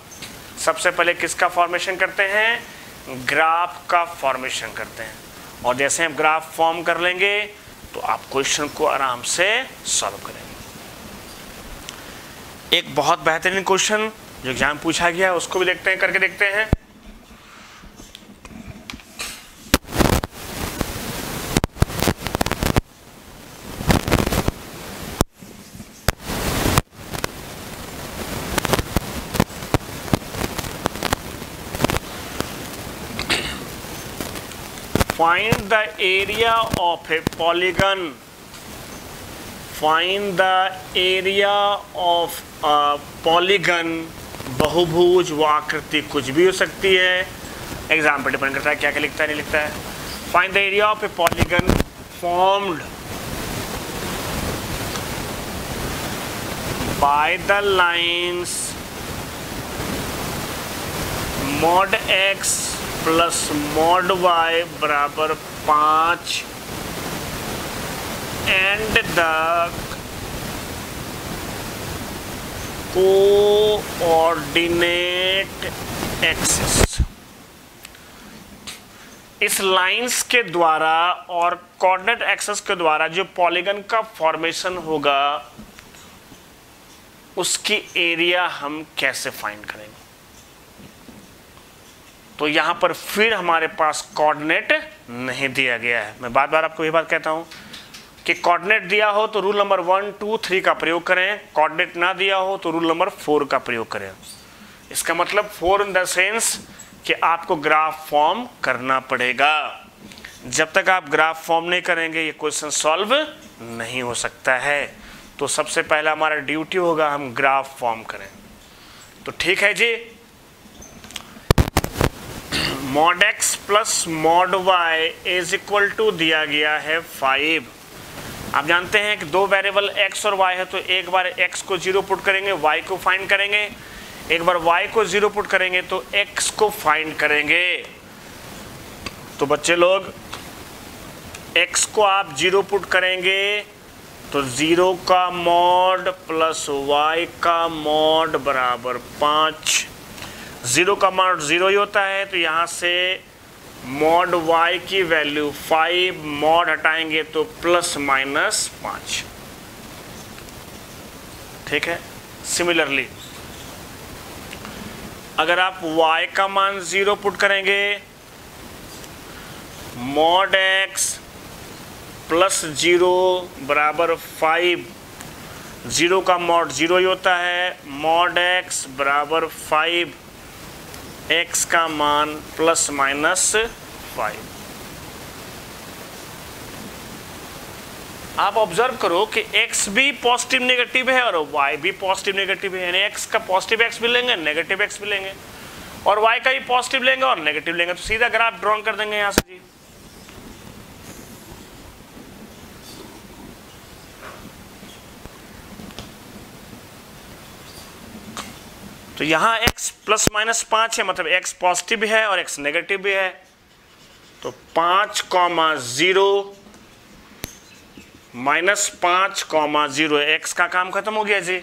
सबसे पहले किसका फॉर्मेशन करते हैं, ग्राफ का फॉर्मेशन करते हैं, और जैसे हम ग्राफ फॉर्म कर लेंगे तो आप क्वेश्चन को आराम से सॉल्व करेंगे। एक बहुत बेहतरीन क्वेश्चन जो एग्जाम पूछा गया है उसको भी देखते हैं, करके देखते हैं। Find the area of a polygon. Find the area of a polygon. बहुभुज व आकृति कुछ भी हो सकती है, एग्जाम पर डिपेंड करता है क्या क्या लिखता है नहीं लिखता है। Find the area of a polygon formed by the lines mod x plus mod y बराबर 5 एंड द कोऑर्डिनेट एक्सिस। इस लाइंस के द्वारा और कोऑर्डिनेट एक्सिस के द्वारा जो पॉलीगन का फॉर्मेशन होगा उसकी एरिया हम कैसे फाइंड करेंगे। तो यहां पर फिर हमारे पास कोऑर्डिनेट नहीं दिया गया है। मैं बार बार आपको ये बात कहता हूं कि कोऑर्डिनेट दिया हो तो रूल नंबर 1 2 3 का प्रयोग करें, कोऑर्डिनेट ना दिया हो तो रूल नंबर 4 का प्रयोग करें। इसका मतलब 4 इन द सेंस कि आपको ग्राफ फॉर्म करना पड़ेगा। जब तक आप ग्राफ फॉर्म नहीं करेंगे ये क्वेश्चन सॉल्व नहीं हो सकता है। तो सबसे पहला हमारा ड्यूटी होगा हम ग्राफ फॉर्म करें। तो ठीक है जी, mod x plus mod y is equal to दिया गया है 5। आप जानते हैं कि दो वेरिएबल x और y है, तो एक बार x को 0 पुट करेंगे, y को फाइंड करेंगे, एक बार y को 0 पुट करेंगे तो x को फाइंड करेंगे। तो बच्चे लोग x को आप 0 पुट करेंगे तो 0 का मॉड प्लस y का मॉड बराबर 5। 0 का मॉड 0 ही होता है, तो यहाँ से मॉड y की वैल्यू 5, मॉड हटाएंगे तो प्लस माइनस 5। ठीक है। सिमिलरली अगर आप y का मान 0 पुट करेंगे, मॉड x प्लस 0 बराबर 5, 0 का मॉड 0 ही होता है, मॉड x बराबर 5, x का मान प्लस माइनस 5। आप ऑब्जर्व करो कि x भी पॉजिटिव नेगेटिव है और y भी पॉजिटिव नेगेटिव है, यानी x का पॉजिटिव x भी लेंगे, नेगेटिव x भी लेंगे, और y का भी पॉजिटिव लेंगे और नेगेटिव लेंगे, तो सीधा ग्राफ ड्रॉ कर देंगे यहां से जी। तो यहाँ x प्लस माइनस 5 है, मतलब x पॉजिटिव भी है और x नेगेटिव भी है, तो 5,0 माइनस 5,0 x का काम खत्म हो गया जी।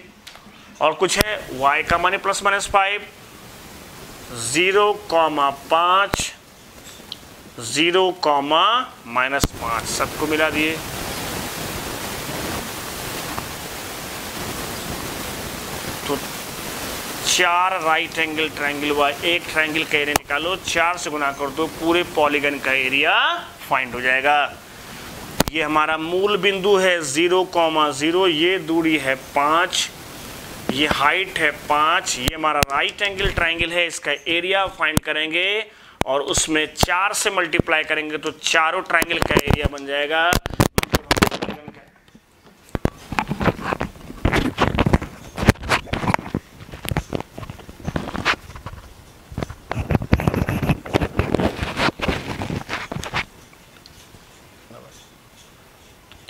और कुछ है y का मान प्लस माइनस 5, 0,5, 0,-5 सबको मिला दिए। तो 4 राइट एंगल ट्रायंगल व एक ट्रायंगल का एरिया निकालो, 4 से गुना कर दो, पूरे पॉलीगन का एरिया फाइंड हो जाएगा। ये हमारा मूल बिंदु है 0,0, ये दूरी है 5, ये हाइट है 5, ये हमारा राइट एंगल ट्रायंगल है, इसका एरिया फाइंड करेंगे और उसमें 4 से मल्टीप्लाई करेंगे तो चारों ट्रायंगल का एरिया बन जाएगा।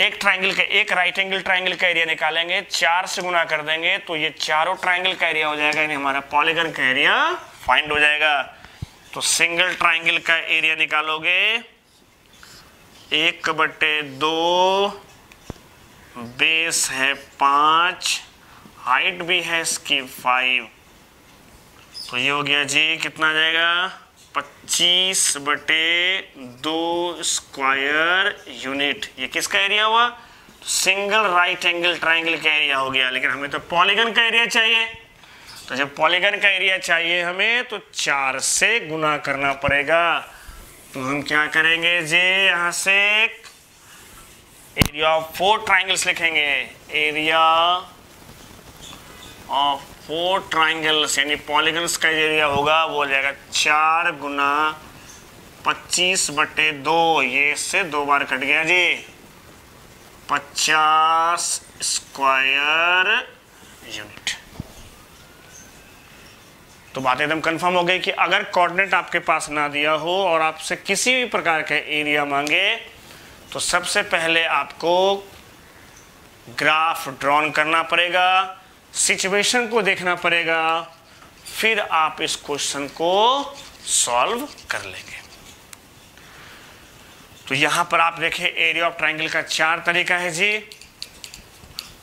एक ट्रायंगल का, एक राइट एंगल ट्रायंगल का एरिया निकालेंगे, 4 से गुना कर देंगे तो ये चारों ट्रायंगल का एरिया हो जाएगा, यानी हमारा पॉलीगन का एरिया फाइंड हो जाएगा। तो सिंगल ट्रायंगल का एरिया निकालोगे 1/2, बेस है 5, हाइट भी है इसकी 5, तो ये हो गया जी, कितना आ जाएगा 25/2 स्क्वायर यूनिट। ये किसका एरिया हुआ? सिंगल राइट एंगल ट्रायंगल का एरिया हो गया, लेकिन हमें तो पॉलीगन का एरिया चाहिए। तो जब पॉलीगन का एरिया चाहिए हमें तो 4 से गुना करना पड़ेगा। तो हम क्या करेंगे जी, यहां से एरिया ऑफ 4 ट्रायंगल्स लिखेंगे, एरिया ऑफ 4 ट्रायंगल्स, यानी पॉलीगन्स का एरिया होगा वो हो जाएगा 4 गुना 25/2, ये इससे 2 बार कट गया जी, 50 स्क्वायर यूनिट। तो बात एकदम कंफर्म हो गई कि अगर कोऑर्डिनेट आपके पास ना दिया हो और आपसे किसी भी प्रकार का एरिया मांगे तो सबसे पहले आपको ग्राफ ड्रॉ करना पड़ेगा, सिचुएशन को देखना पड़ेगा, फिर आप इस क्वेश्चन को सॉल्व कर लेंगे। तो यहां पर आप देखें एरिया ऑफ ट्रायंगल का 4 तरीका है जी,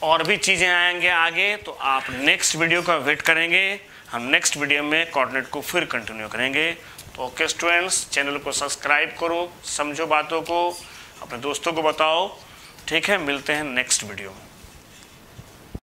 और भी चीजें आएंगे आगे, तो आप नेक्स्ट वीडियो का वेट करेंगे। हम नेक्स्ट वीडियो में कोऑर्डिनेट को फिर कंटिन्यू करेंगे। तो ओके स्टूडेंट्स, चैनल को सब्सक्राइब करो, समझो बातों को, अपने दोस्तों को बताओ। ठीक है, मिलते हैं नेक्स्ट वीडियो में।